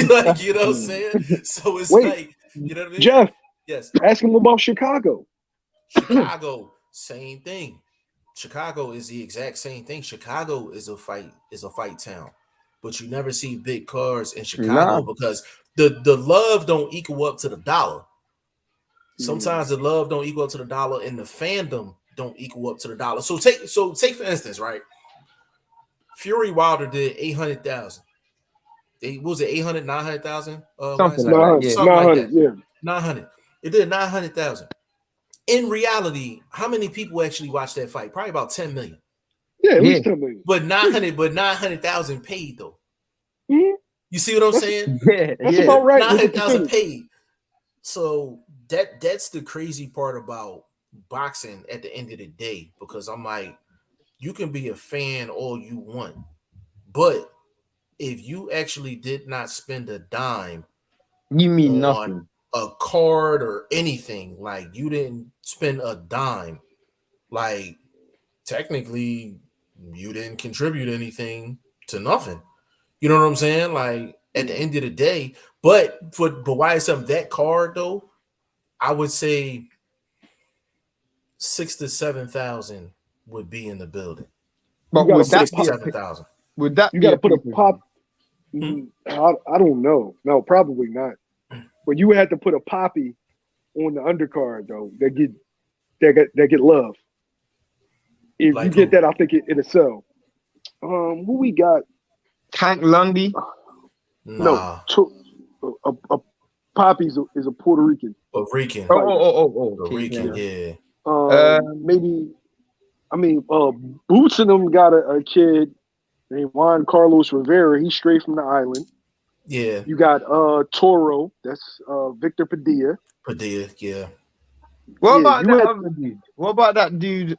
Like, you know what I'm saying? So it's like, you know what I mean? Jeff, yes. Ask him about Chicago. Chicago, same thing. Chicago is the exact same thing. Chicago is a fight town, but you never see big cards in Chicago because the love don't equal up to the dollar. Sometimes the love don't equal up to the dollar, and the fandom don't equal up to the dollar. So take for instance, right? Fury Wilder did 800,000. Was it 800, 900,000? Something like that. Something like that. Yeah. 900. It did 900,000. In reality, how many people actually watched that fight? Probably about 10 million. Yeah, at least 10 million. But 900,000 paid though. Mm-hmm. You see what I'm saying? Yeah, that's about right. 900,000 paid. So that's the crazy part about boxing at the end of the day, because I'm like, you can be a fan all you want, but if you actually did not spend a dime, you mean nothing. A card or anything, like you didn't spend a dime, like technically you didn't contribute anything to nothing. You know what I'm saying? Like at the end of the day, but why is something that card though? I would say 6,000 to 7,000 would be in the building. But would that be 7,000? Would that you got to put a pop? I don't know. No, probably not. But you had to put a poppy on the undercard though. That get love. If like you get that, I think it'll sell. Who we got Tank Lundy. Nah, A Poppy's is a Puerto Rican. Puerto Rican. Oh. Puerto Okay, Rican, yeah. yeah. Maybe. I mean, Boots and them got a kid named Juan Carlos Rivera. He's straight from the island. Yeah. You got Toro. That's Victor Padilla. Padilla, yeah. What Yeah, about you that had- other dude? What about that dude?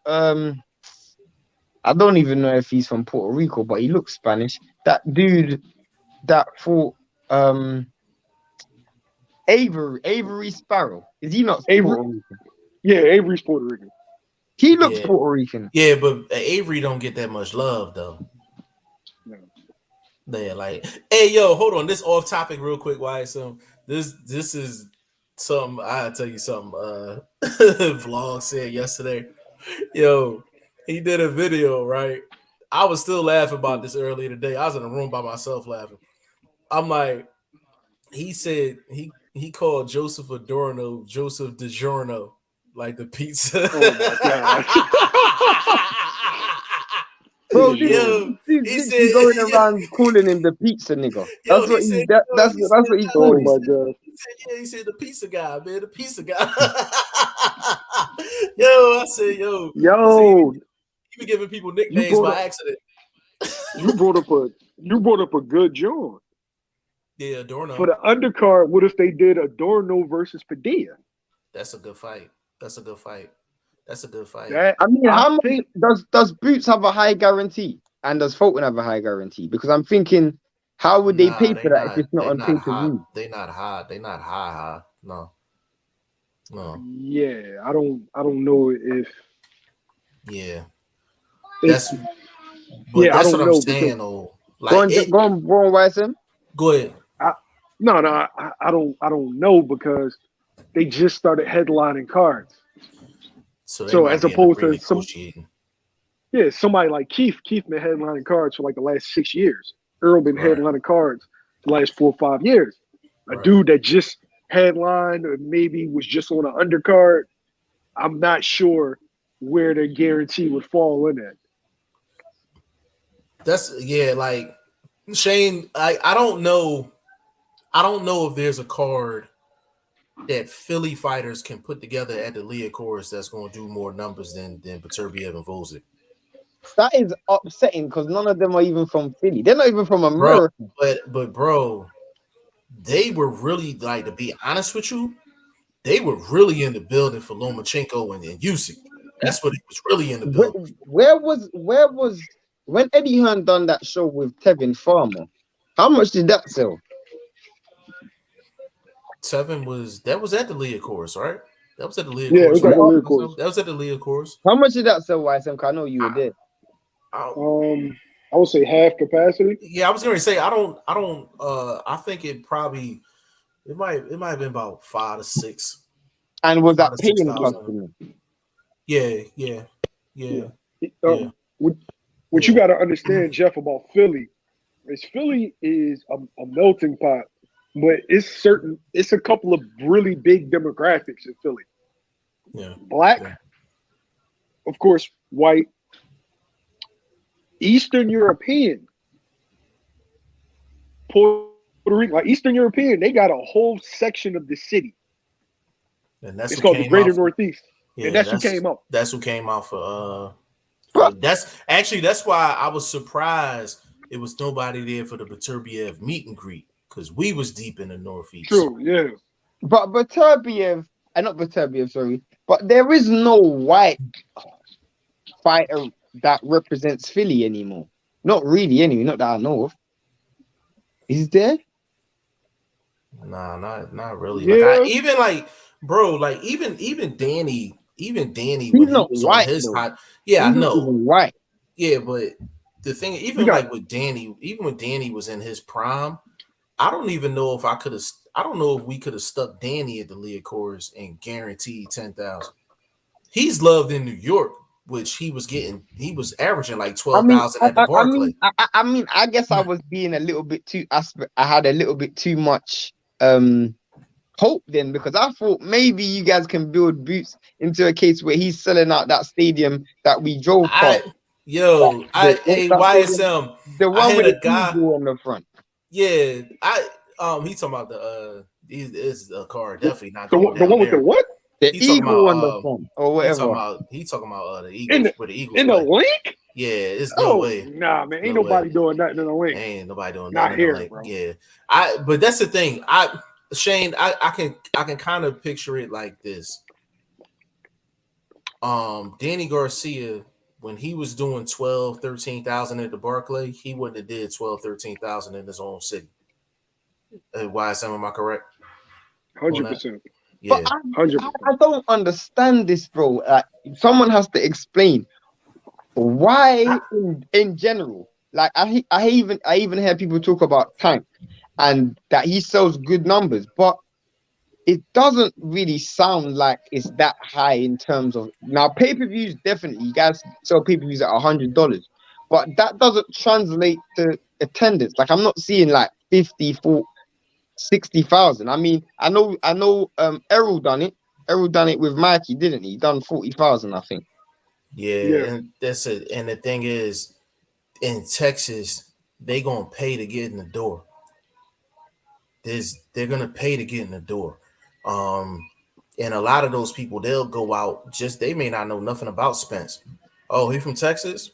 I don't even know if he's from Puerto Rico, but he looks Spanish. That dude that fought Avery Sparrow. Is he not Avery? Puerto Rican? Yeah, Avery's Puerto Rican. He looks Yeah. Puerto Rican. Yeah, but Avery don't get that much love though. No. Yeah, like, hey, yo, hold on. This off topic real quick. Why? So this is something. I'll tell you something. Vlog said yesterday. Yo, he did a video, right? I was still laughing about this earlier today. I was in a room by myself laughing. I'm like, he said he called Joseph Adorno Joseph DiGiorno, like the pizza. Oh my god. Bro, Yo, dude, he he's said- going around calling him the pizza nigga. Yo, That's what he he. said- That, yo, that's he that's said what he that. called Oh him. my god. He said, yeah, he said the pizza guy, man, the pizza guy. Yo, I said, yo, Yo, he be giving people nicknames brought by up- accident. you brought up a good joint. Yeah, Adorno. For the undercard, what if they did Adorno versus Padilla? That's a good fight. That's a good fight. That I mean, how much think does Boots have a high guarantee, and does Fulton have a high guarantee? Because I'm thinking, how would they pay for that if it's not on pay per view? They not high. They not high. No. yeah, I don't know if Yeah. it's, That's yeah, I that's don't what I'm know saying though. Go on, Like, go on, YSM. go ahead. no, I don't know because they just started headlining cards. So, So as opposed to some, renegotiating. yeah, somebody like Keith been headlining cards for like the last 6 years. Earl been Right. headlining cards the last 4 or 5 years. A Right. dude that just headlined or maybe was just on an undercard, I'm not sure where the guarantee would fall in at. That's like Shane. I don't know. I don't know if there's a card that Philly fighters can put together at the Liacouras that's going to do more numbers than Beterbiev and Volzic. That is upsetting because none of them are even from Philly. They're not even from Bro, America. but bro, they were really, like, to be honest with you, they were really in the building for Lomachenko and Usyk. That's what he was really in the building. Where was when Eddie Hearn done that show with Tevin Farmer? How much did that sell? Tevin was at the Liacouras, right? That was at the Liacouras. Yeah, it was at the right? Liacouras. That was at the Liacouras. How much did that sell, YSM? I know you were there. I would say half capacity. Yeah, I was going to say I don't. I think it might have been about 5 to 6. And was that 5,000 to paying 6,000. customer? Yeah. What you got to understand, Jeff, about Philly is Philly is a melting pot, but it's a couple of really big demographics in Philly. Yeah. Black, Yeah. of course, white, Eastern European, Puerto Rico, like Eastern European, they got a whole section of the city. And that's It's who called the came Greater out. Northeast. Yeah, And that's who came out. That's who came out for that's why I was surprised it was nobody there for the Beterbiev meet and greet, because we was deep in the Northeast. True, yeah. But Beterbiev, not Beterbiev, sorry, but there is no white fighter that represents Philly anymore. Not really, anyway. Not that I know of. Is there? Nah, not really. Yeah. Even Danny He's when not he was white, on his though. hot. Yeah, He's I not know. even white. Yeah, but the thing, even like with Danny, even when Danny was in his prime, I don't even know if I don't know if we could have stuck Danny at the Liacouras and guaranteed 10,000. He's loved in New York, which he was averaging like 12,000 at the Barclay. I guess I was being a little bit too I had a little bit too much hope then, because I thought maybe you guys can build Boots into a case where he's selling out that stadium that we drove past. Yo, hey YSM, the I one had with a the guy. eagle on the front. Yeah, he talking about the this is a car definitely not The going one, the down one with the there. what? The He talking eagle on the about front or whatever. he talking about the In Eagles the where the Eagles in the play. link? Yeah, it's no Oh way. nah, man, ain't No way. nobody doing nothing in the link. Ain't nobody doing Not nothing in the here, link. bro. Yeah. But that's the thing. Shane, I can kind of picture it like this. Danny Garcia, when he was doing 12, 13,000 at the Barclay, he wouldn't have did 12, 13,000 in his own city. YSM, am I correct? 100%. Yeah. But 100%. I don't understand this, bro. Like, someone has to explain why, in general. Like, I even hear people talk about Tank and that he sells good numbers, but it doesn't really sound like it's that high in terms of now pay-per-views. Definitely, you guys sell pay-per-views at $100, but that doesn't translate to attendance. Like, I'm not seeing like 50, 40, 60,000. I mean, I know. Errol done it. Errol done it with Mikey, didn't he? Done 40,000, I think. Yeah, and that's it. And the thing is, in Texas, they gonna pay to get in the door. They're gonna pay to get in the door. And a lot of those people, they'll go out, they may not know nothing about Spence. Oh, he from Texas?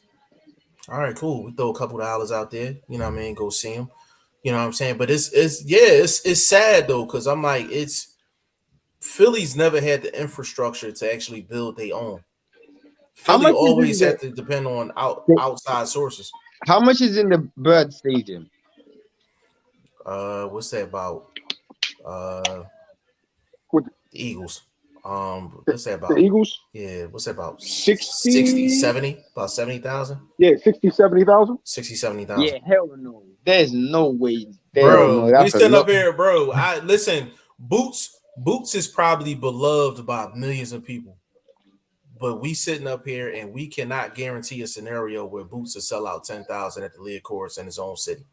All right, cool. We throw a couple of dollars out there, you know what I mean, go see him. You know what I'm saying? But it's sad though, because I'm like, Philly's never had the infrastructure to actually build their own. How Philly much is in always had to depend on outside sources. How much is in the Bird Stadium? What's that about? With The Eagles. What's that the about? Eagles? Yeah, what's that about? 60, 70? About 70,000? Yeah, 60, 70,000. 60, 70,000. Yeah, hell no. There's no way. Hell no. Bro, we That's a sitting lot. up here, bro. Listen, Boots is probably beloved by millions of people. But we sitting up here and we cannot guarantee a scenario where Boots will sell out 10,000 at the League course in his own city.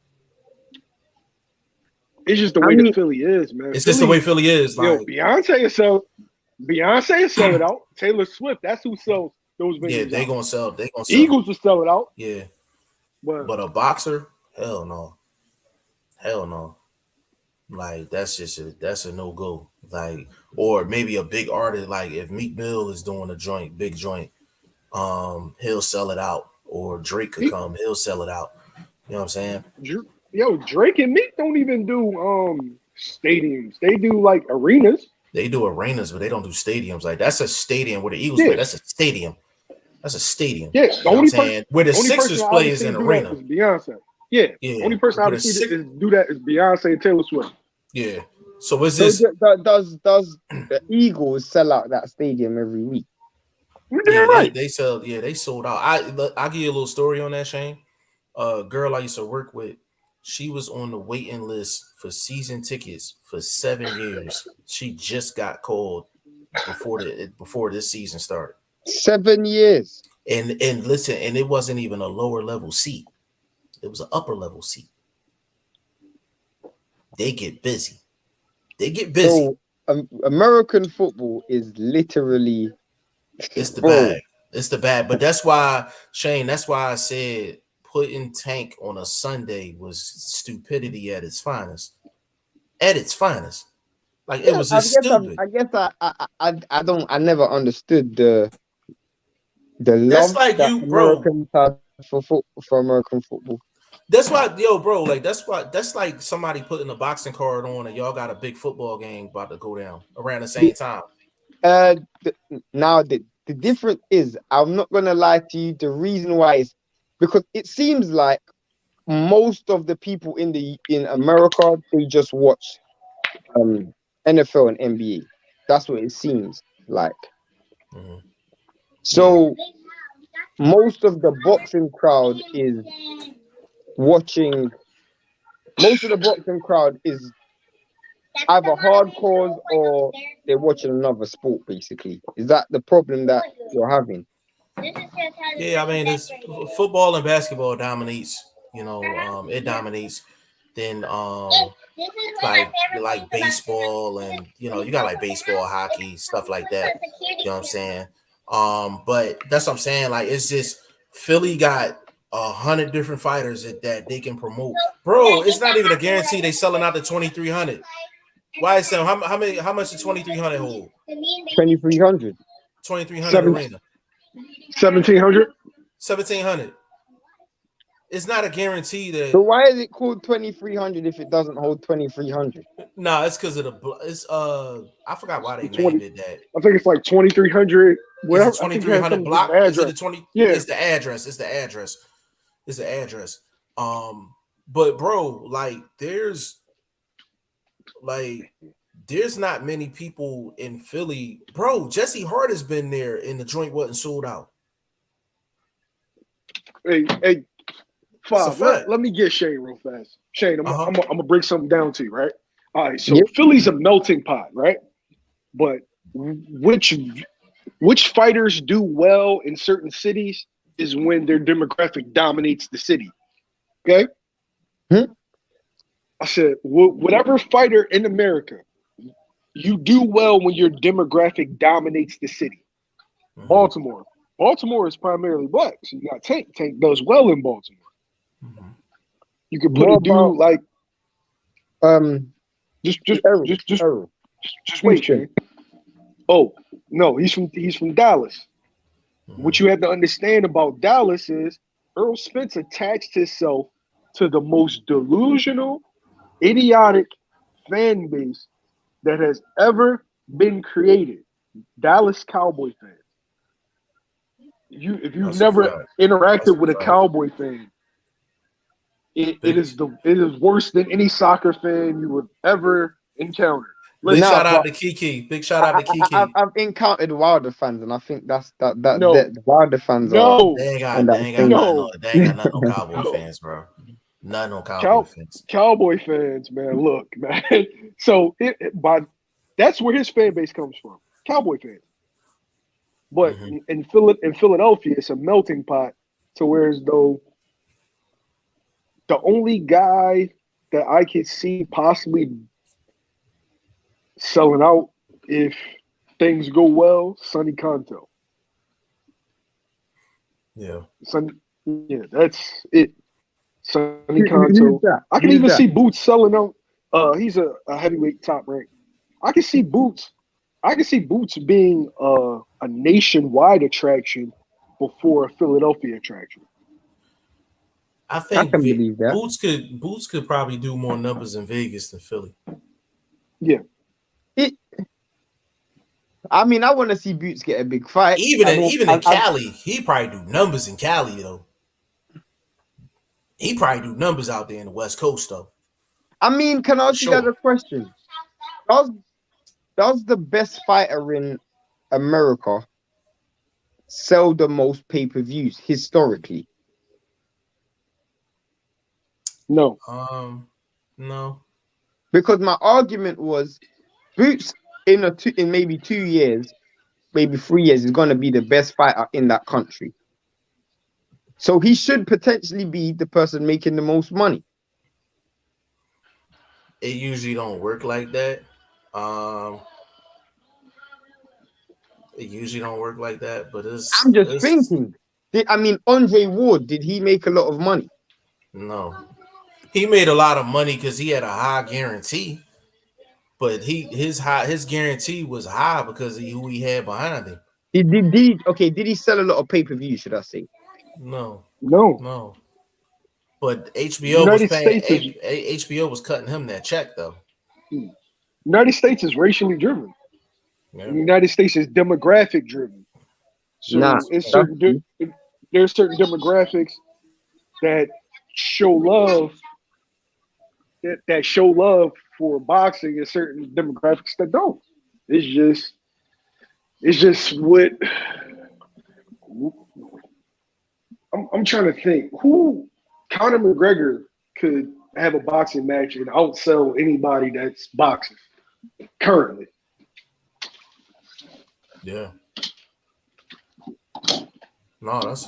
It's just the way that Philly is, man. It's just the way Philly is. Yo, Like, Beyonce is sell it out. Taylor Swift, that's who sells those venues. yeah, they out. gonna sell. They gonna sell. Eagles will sell it out. Yeah, but a boxer, hell no. Like that's a no go. Like, or maybe a big artist, like if Meek Mill is doing a big joint, he'll sell it out. Or Drake could come, he'll sell it out. You know what I'm saying? Yo, Drake and Meek don't even do stadiums. They do like arenas. They do arenas, but they don't do stadiums. Like that's a stadium where the Eagles play. That's a stadium. That's a stadium. Yeah, the only person where the Sixers play is an arena. Is Beyonce. Yeah. Only person I've seen do that is Beyonce and Taylor Swift. Yeah. So is this? Does the Eagles sell out that stadium every week? Yeah, right. They sell. Yeah, they sold out. I'll give you a little story on that, Shane. A girl I used to work with, she was on the waiting list for season tickets for 7 years. She just got called before this season started. 7 years. And listen, and it wasn't even a lower level seat. It was an upper level seat. They get busy. So, American football is literally it's the bag. It's the bag. But that's why, Shane, I said putting Tank on a Sunday was stupidity at its finest. At its finest. Like it was just stupid. I never understood the that's love like that you, bro. Americans have for American football. That's why, yo, bro, like that's like somebody putting a boxing card on and y'all got a big football game about to go down around the same time. Now the difference is, I'm not gonna lie to you, the reason why is because it seems like most of the people in America, they just watch NFL and NBA. That's what it seems like. Mm-hmm. So most of the boxing crowd is watching. Most of the boxing crowd is either hardcore or they're watching another sport. Basically, is that the problem that you're having? Yeah, I mean, it's football and basketball dominates. You know, it dominates. Then like baseball, and you know, you got like baseball, hockey, stuff like that. You know what I'm saying? But that's what I'm saying. Like, it's just Philly got 100 different fighters that they can promote. Bro, it's not even a guarantee they selling out the 2,300. Why is that? How much the 2,300 hold? 2,300. 2,300 arena. 1,700. 1,700. It's not a guarantee that. So why is it called 2,300 if it doesn't hold 2,300? Nah, it's because of I forgot why they named it that. I think it's like 2,300. Whatever. 2,300 block. Is it the 20? Yeah. It's the address. But bro, like there's not many people in Philly. Bro, Jesse Hart has been there and the joint wasn't sold out. Hey, Five, let me get Shane real fast. Shane, I'm gonna break something down to you, right? All right, so Philly's a melting pot, right? But which fighters do well in certain cities is when their demographic dominates the city. Okay? I said, whatever fighter in America, you do well when your demographic dominates the city. Baltimore is primarily black, so you got Tank. Tank does well in Baltimore. You could put a dude like just wait, Shane. Oh no, he's from Dallas. What you have to understand about Dallas is Earl Spence attached himself to the most delusional, idiotic fan base that has ever been created. Dallas Cowboy fans. If you've never interacted with a Cowboy fan, it is worse than any soccer fan you would ever encounter. Big shout out to Kiki. I've encountered Wilder fans, and I think the Wilder fans they ain't got nothing on Cowboy fans, bro. Nothing on Cowboy fans. Cowboy fans, man. Look, man. So that's where his fan base comes from. Cowboy fans. But in Philadelphia, it's a melting pot to where as though the only guy that I could see possibly selling out if things go well, Sonny Conto. Yeah. That's it. Sonny Conto. I can even see Boots selling out. He's a heavyweight top rank. I can see Boots being a nationwide attraction before a Philadelphia attraction. I think can believe that. Boots could probably do more numbers in Vegas than Philly. Yeah. I mean, I want to see Boots get a big fight. Even in Cali, he probably do numbers in Cali though. He probably do numbers out there in the West Coast though. I mean, can I ask you guys a question? Does the best fighter in America sell the most pay-per-views historically? No. No. Because my argument was Boots in maybe 2 years, maybe 3 years is going to be the best fighter in that country. So he should potentially be the person making the most money. It usually don't work like that. It usually don't work like that, but I'm just thinking. Andre Ward, did he make a lot of money? No. He made a lot of money because he had a high guarantee. But his guarantee was high because of who he had behind him. Did he sell a lot of pay-per-view, should I say? No. But HBO was cutting him that check though. United States is racially driven. Yeah. The United States is demographic driven. So there's certain demographics that show love for boxing and certain demographics that don't. It's just what I'm trying to think. Who Conor McGregor could have a boxing match and outsell anybody that's boxing currently. Yeah. No, that's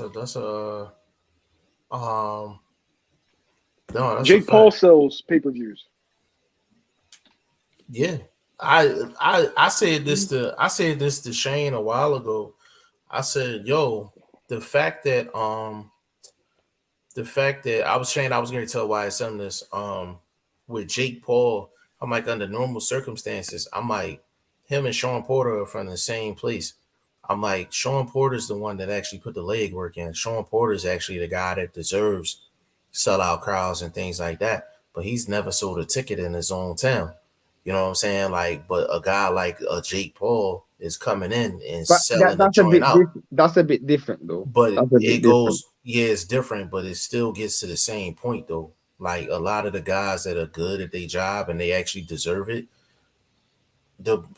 Jake Paul sells pay-per-views. Yeah. I said this to Shane a while ago. I said, yo, the fact that I was saying I was going to tell why some of this with Jake Paul, I'm like under normal circumstances, I'm like him and Sean Porter are from the same place. I'm like Sean Porter's the one that actually put the leg work in. Sean Porter's actually the guy that deserves sellout crowds and things like that. But he's never sold a ticket in his own town. You know what I'm saying? Like, but a guy like Jake Paul is coming in and But selling the that's a joint bit out. that's a bit different though. But That's a it bit different. goes, yeah, it's different, but it still gets to the same point though. Like a lot of the guys that are good at their job and they actually deserve it,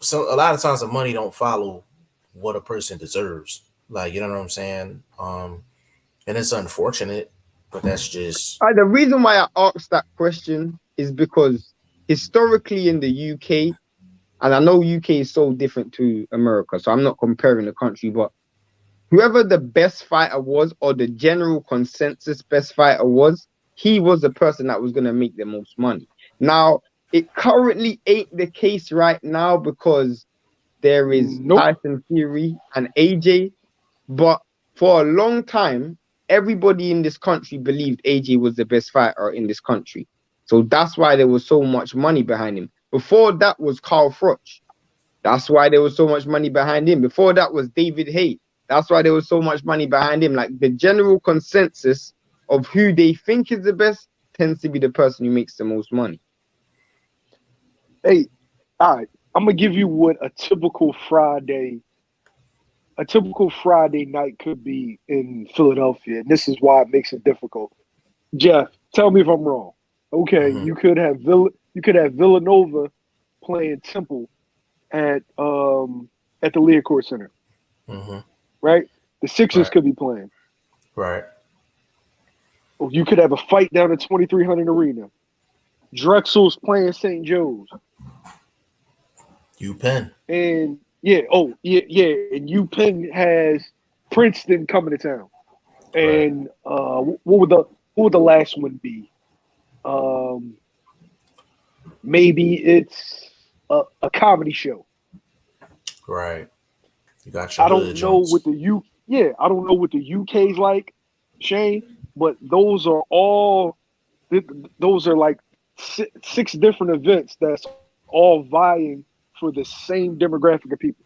so a lot of times the money don't follow what a person deserves. Like, you know what I'm saying? And it's unfortunate, but that's just The reason why I asked that question is because historically in the UK, and I know UK is so different to America, so I'm not comparing the country, but whoever the best fighter was, or the general consensus best fighter was, he was the person that was going to make the most money. Now, it currently ain't the case right now because there is Tyson Fury and AJ, but for a long time, everybody in this country believed AJ was the best fighter in this country. So that's why there was so much money behind him. Before that was Carl Froch. That's why there was so much money behind him. Before that was David Haye. That's why there was so much money behind him. Like the general consensus of who they think is the best tends to be the person who makes the most money. Hey, all right. I'm gonna give you what a typical Friday night could be in Philadelphia, and this is why it makes it difficult. Jeff, tell me if I'm wrong. Okay, you could have Villanova playing Temple at the Learcore Center, right? The Sixers could be playing, right. Or you could have a fight down at 2300 Arena. Drexel's playing St. Joe's. UPenn. And and UPenn has Princeton coming to town. And what would the last one be? Maybe it's a comedy show. Right. You got your I don't know what the UK's like, Shane, but those are like six different events that's all vying for the same demographic of people.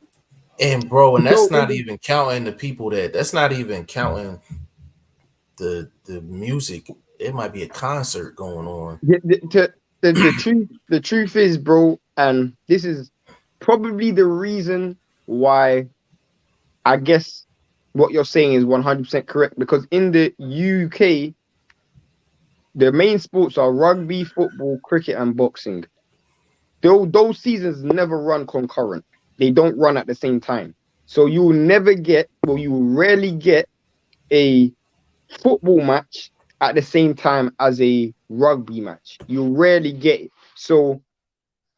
And bro, and that's not even counting the people that's not even counting the music. It might be a concert going on. The truth is, bro, and this is probably the reason why I guess what you're saying is 100% correct, because in the UK, the main sports are rugby, football, cricket, and boxing. Those seasons never run concurrent. They don't run at the same time. So you will rarely get a football match at the same time as a rugby match. You rarely get it. So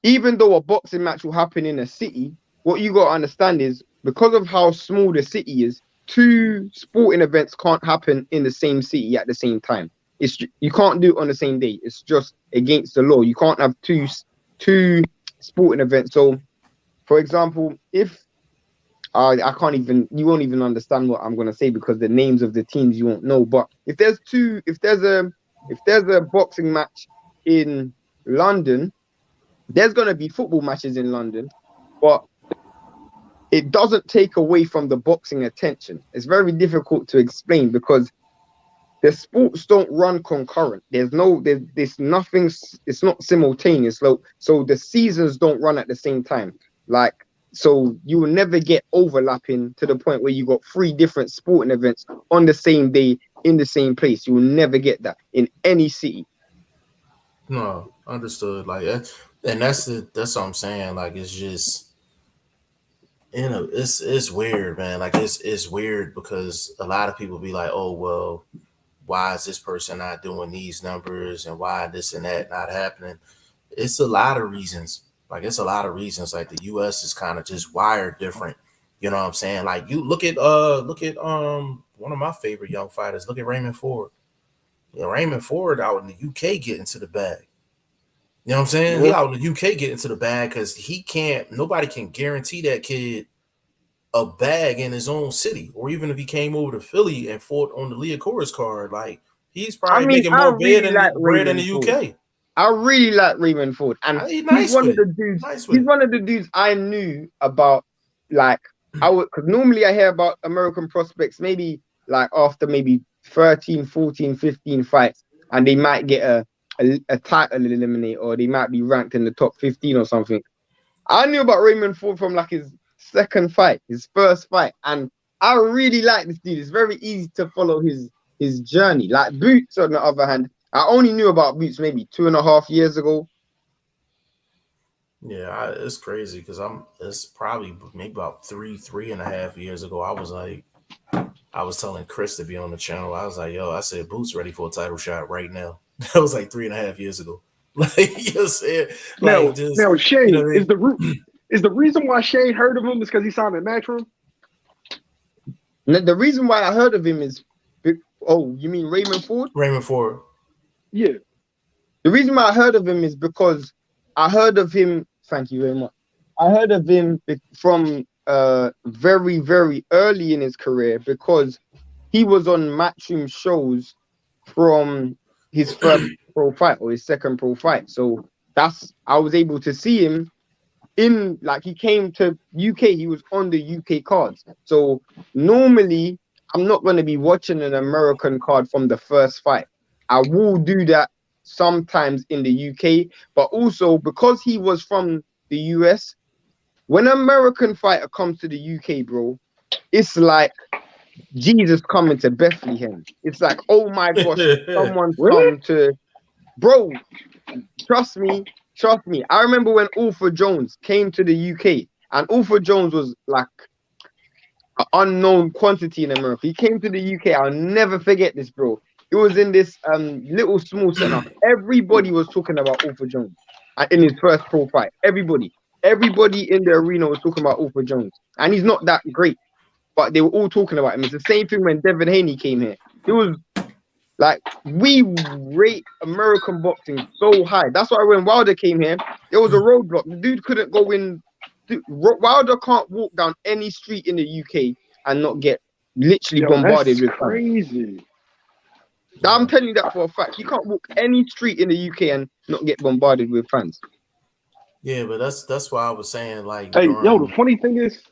even though a boxing match will happen in a city, what you got to understand is because of how small the city is, two sporting events can't happen in the same city at the same time. You can't do it on the same day. It's just against the law. You can't have two sporting events. So, for example, if you won't even understand what I'm gonna say because the names of the teams you won't know. But if there's a boxing match in London, there's gonna be football matches in London, but it doesn't take away from the boxing attention. It's very difficult to explain because the sports don't run concurrent. There's nothing. It's not simultaneous. So the seasons don't run at the same time. So you will never get overlapping to the point where you got 3 different sporting events on the same day in the same place. You will never get that in any city. No, understood. Like, and that's what I'm saying. Like, it's just, it's weird, man. Like, it's weird because a lot of people be like, oh, well, why is this person not doing these numbers and why this and that not happening? It's a lot of reasons. Like, it's a lot of reasons. Like, the US is kind of just wired different. You know what I'm saying? Like, you look at one of my favorite young fighters. Look at Raymond Ford. Raymond Ford out in the UK getting to the bag. You know what I'm saying? He out in the UK getting to the bag because nobody can guarantee that kid a bag in his own city, or even if he came over to Philly and fought on the Liacoris card, like he's I probably mean, making I more really like bread in the Raymond Ford. UK. I really like Raymond Ford, and He's he's nice one with of the it. dudes. Nice with He's it. one of the dudes I knew about. Like I would, because normally I hear about American prospects maybe like after maybe 13, 14, 15 fights, and they might get a title eliminate, or they might be ranked in the top 15 or something. I knew about Raymond Ford from like his second fight, his first fight, and I really like this dude. It's very easy to follow his journey. Like Boots, on the other hand, I only knew about Boots maybe 2.5 years ago. Yeah, it's crazy because it's probably maybe about 3.5 years ago. I was telling Chris to be on the channel. I was like, yo, I said Boots ready for a title shot right now. That was like 3.5 years ago. Like you know saying, like just now Shane, you know what I mean? is the reason why Shane heard of him is because he signed in Matchroom? The reason why I heard of him is, oh, you mean Raymond Ford? Raymond Ford. Yeah. The reason why I heard of him is because I heard of him. Thank you very much. I heard of him from very, very early in his career, because he was on Matchroom shows from his first pro fight or his second pro fight. So I was able to see him in, like, he came to UK, he was on the UK cards. So normally I'm not going to be watching an American card from the first fight. I will do that sometimes in the UK, but also because he was from the US, when an American fighter comes to the UK, bro, it's like Jesus coming to Bethlehem. It's like, oh my gosh, someone's Really? come to, bro. Trust me. I remember when Alfred Jones came to the UK, and Alfred Jones was like an unknown quantity in America. He came to the UK. I'll never forget this, bro. It was in this little small center. Everybody was talking about Alfred Jones in his first pro fight. Everybody in the arena was talking about Alfred Jones, and he's not that great, but they were all talking about him. It's the same thing when Devin Haney came here. It was like, we rate American boxing so high. That's why when Wilder came here, there was a roadblock. The dude couldn't go in. Wilder can't walk down any street in the UK and not get literally bombarded with fans. Crazy. I'm telling you that for a fact. You can't walk any street in the UK and not get bombarded with fans. Yeah, but that's why I was saying, like, hey, yo, the funny thing is,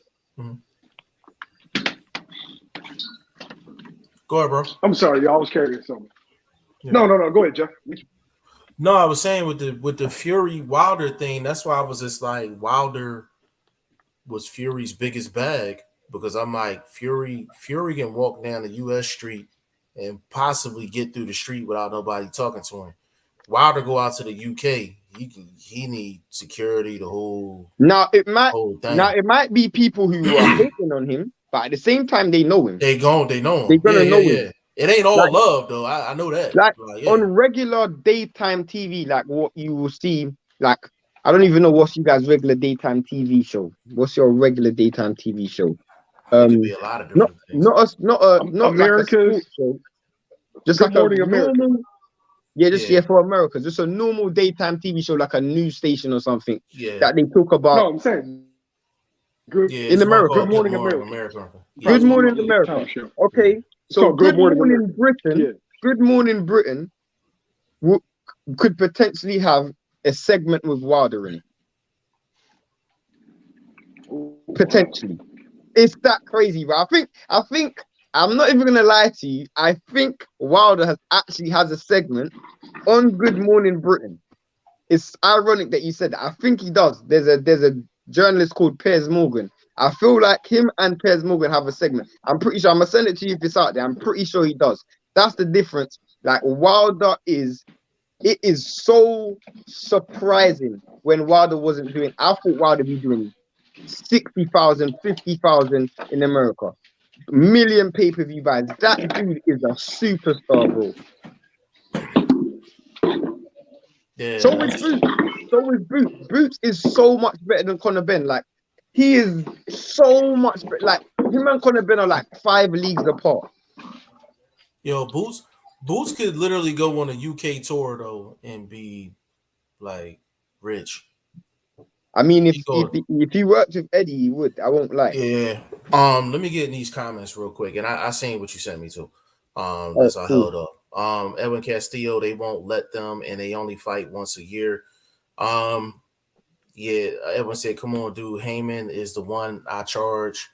go ahead, bro. I'm sorry, y'all. I was carrying something. Yeah. No. Go ahead, Jeff. No, I was saying with the Fury Wilder thing. That's why I was just like, Wilder was Fury's biggest bag, because I'm like, Fury can walk down the US street and possibly get through the street without nobody talking to him. Wilder go out to the UK, he need security, the whole whole thing. Now it might be people who are hating on him, but at the same time they know him. They know him. They're gonna know him. It ain't all like, love though. I know that. Like on regular daytime TV, like what you will see, like, I don't even know what's you guys' regular daytime TV show. What's your regular daytime TV show? It could be a lot of different things. Not America's, like a sports show. Just Good like Morning a normal, America. Yeah, for America. Just a normal daytime TV show, like a news station or something. Yeah. That they talk about. No, I'm saying good in America. Good Morning America. Good Morning America. Okay. So Good Morning Britain. Yeah. Good Morning Britain could potentially have a segment with Wilder in it. Potentially. It's that crazy, bro. I think I'm not even gonna lie to you. I think Wilder actually has a segment on Good Morning Britain. It's ironic that you said that. I think he does. There's a journalist called Piers Morgan. I feel like him and Piers Morgan have a segment. I'm pretty sure. I'm gonna send it to you if it's out there. I'm pretty sure he does. That's the difference. Like, Wilder it is so surprising when Wilder wasn't doing. I thought Wilder be doing 60,000, 50,000 in America. Million pay-per-view buys. That dude is a superstar, bro. Yeah. So is Boots. Boots is so much better than Conor Benn. Like, he is so much better. Like, him and Conor Benn are like 5 leagues apart. Yo, Boots could literally go on a UK tour though and be like rich. I mean, He go, if he worked with Eddie, he would. I won't lie. yeah. Let me get in these comments real quick, and I seen what you sent me to. Oh, That's I cool. held up. Edwin Castillo, they won't let them, and they only fight once a year. Yeah, Edwin said, "Come on, dude. Heyman is the one I charge.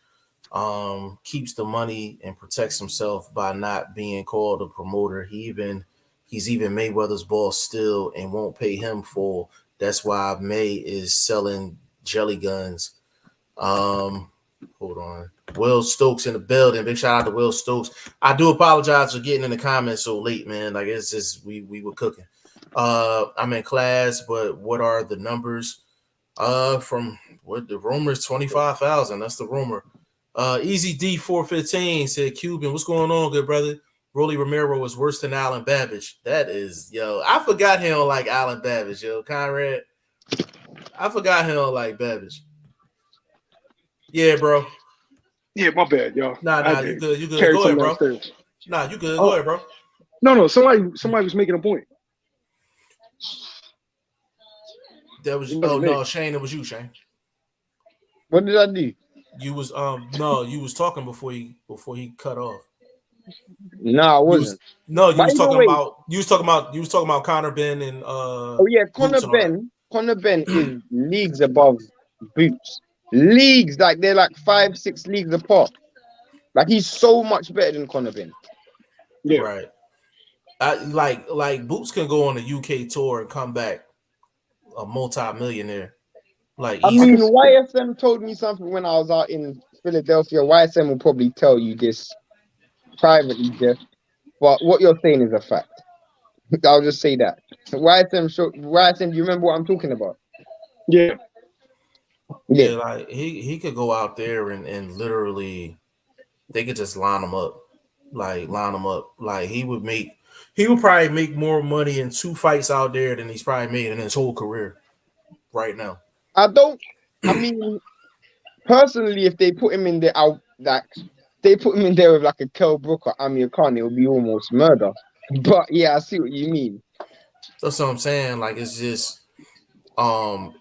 Keeps the money and protects himself by not being called a promoter. He's even Mayweather's boss still, and won't pay him full. That's why May is selling jelly guns." Hold on. Will Stokes in the building. Big shout out to Will Stokes. I do apologize for getting in the comments so late, man. Like it's just we were cooking. I'm in class, but what are the numbers? From what the rumor is 25,000. That's the rumor. Easy D 415 said Cuban. What's going on, good brother? Rolly Romero is worse than Alan Babbage. That is, yo. I forgot he don't like Alan Babbage, yo. Conrad. I forgot he don't like Babbage. Yeah, bro. Yeah, my bad, y'all. Nah, you good. You good. Carry Go ahead, some bro. downstairs. Nah, you good. Oh. Go ahead, bro. No, somebody was making a point. That was no, Shane. It was you, Shane. What did I do? You was you was talking before he cut off. No, I wasn't. You was talking about Conor Ben and Oh yeah, Conor Ben Mm. is leagues above Boots. Leagues, like they're like 5-6 leagues apart. Like he's so much better than Conor Ben. Yeah. Right. Like Boots can go on a UK tour and come back a multi-millionaire. Like I easy. mean, YSM told me something when I was out in Philadelphia. YSM will probably tell you this privately, Jeff. But what you're saying is a fact. I'll just say that. YSM, do you remember what I'm talking about? Yeah. Yeah, like he could go out there and literally they could just line him up. Like he would probably make more money in 2 fights out there than he's probably made in his whole career right now. I mean, personally, if they put him in there, they put him in there with like a Kell Brook or Amir Khan, it would be almost murder. But yeah, I see what you mean. That's what I'm saying. Like it's just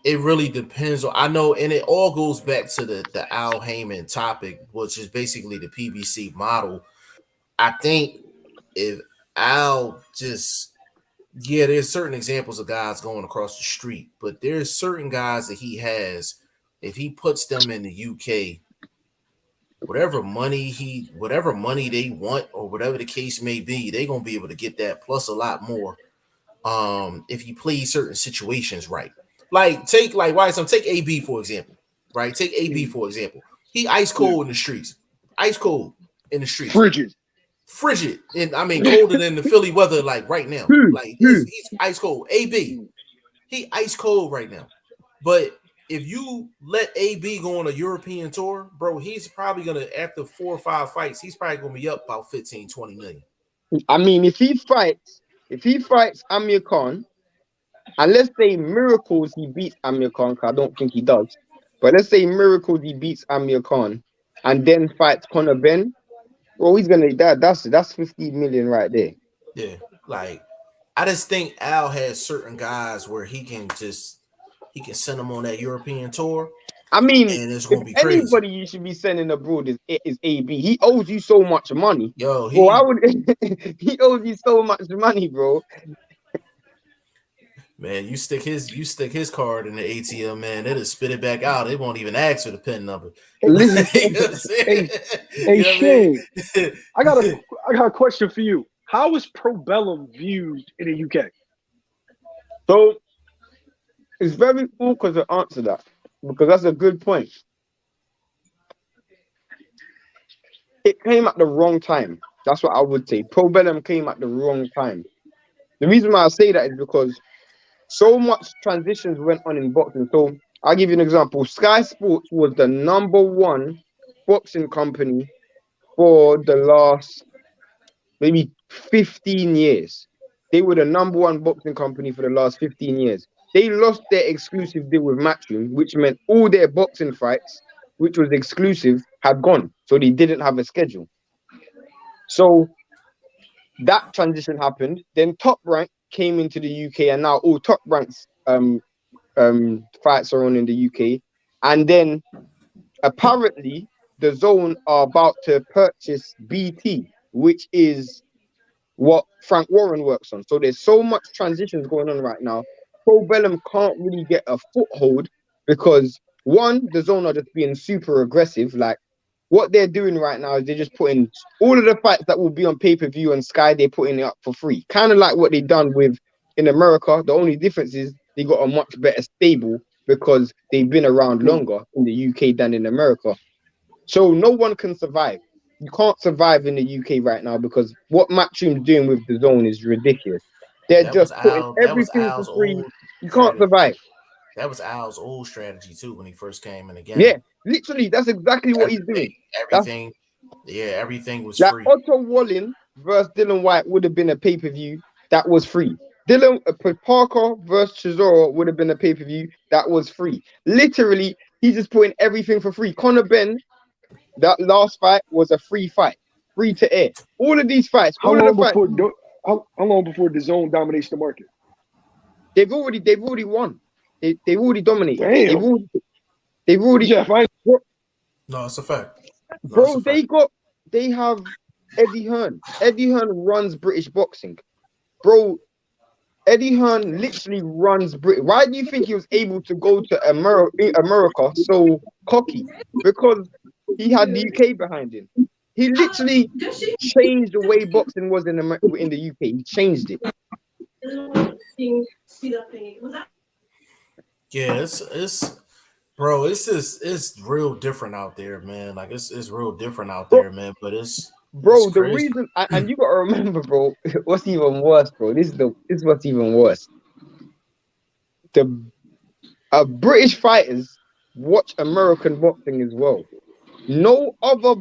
it really depends on, I know, and it all goes back to the Al Heyman topic, which is basically the PBC model. I think if Al just there's certain examples of guys going across the street, but there's certain guys that he has, if he puts them in the UK, whatever money they want or whatever the case may be, they're gonna be able to get that plus a lot more. If you play certain situations right. Take AB for example, right? Take AB for example. He ice cold in the streets. Ice cold in the streets. Frigid. And I mean colder than the Philly weather like right now. Like he's ice cold. AB. He ice cold right now. But if you let AB go on a European tour, bro, he's probably gonna, after 4 or 5 fights, he's probably gonna be up about 15-20 million. I mean, if he fights Amir Khan, and let's say miracles he beats Amir Khan, because I don't think he does, but let's say miracles he beats Amir Khan and then fights Conor Ben, well, he's gonna that's 15 million right there. Yeah, like I just think Al has certain guys where he can send them on that European tour. I mean, and it's gonna be anybody crazy. you should be sending abroad is AB. He owes you so much money. Yo, he owes you so much money, bro. Man, you stick his card in the ATM, man, it'll spit it back out. It won't even ask for the PIN number. Listen, Shane, I got a question for you. How is Pro Bellum viewed in the UK? So it's very awkward to answer that, because that's a good point. It came at the wrong time. That's what I would say. Pro Bellum came at the wrong time. The reason why I say that is because so much transitions went on in boxing. So I'll give you an example. Sky Sports was the #1 boxing company for the last maybe 15 years. They were the #1 boxing company for the last 15 years. They lost their exclusive deal with Matchroom, which meant all their boxing fights, which was exclusive, had gone. So they didn't have a schedule. So that transition happened. Then Top Rank came into the UK, and now all Top Rank's fights are on in the UK, and then apparently the Zone are about to purchase BT, which is what Frank Warren works on. So there's so much transitions going on right now. Pro Bellum can't really get a foothold because one, the Zone are just being super aggressive. Like what they're doing right now is they're just putting all of the fights that will be on pay-per-view on Sky, they're putting it up for free. Kind of like what they done with in America. The only difference is they got a much better stable because they've been around longer in the UK than in America. So no one can survive. You can't survive in the UK right now because what Matchroom's doing with the Zone is ridiculous. They're That was just putting Al. That was everything for Al's free. old You can't strategy. survive. That was Al's old strategy too when he first came in the game. Yeah, literally, that's exactly what he's doing. Everything, everything was Like free. Otto Wallin versus Dylan White would have been a pay-per-view that was free. Dylan Parker versus Chisora would have been a pay-per-view that was free. Literally, he's just putting everything for free. Conor Ben, that last fight was a free fight, free to air. All of these fights, How long before the Zone dominates the market? they've already won. They've already dominated. Damn. They've already. Jeff, No, it's a fact. No, Bro, it's a fact. they have Eddie Hearn. Eddie Hearn runs British boxing. Bro, Eddie Hearn literally runs Britain. Why do you think he was able to go to America so cocky? Because he had the UK behind him. He literally changed the way boxing was in the UK. He changed it. Yeah, it's bro, it's real different out there, man. Like it's real different out there, man. But it's the crazy. reason, and you gotta remember, bro, what's even worse, bro? This is what's even worse. The British fighters watch American boxing as well. No other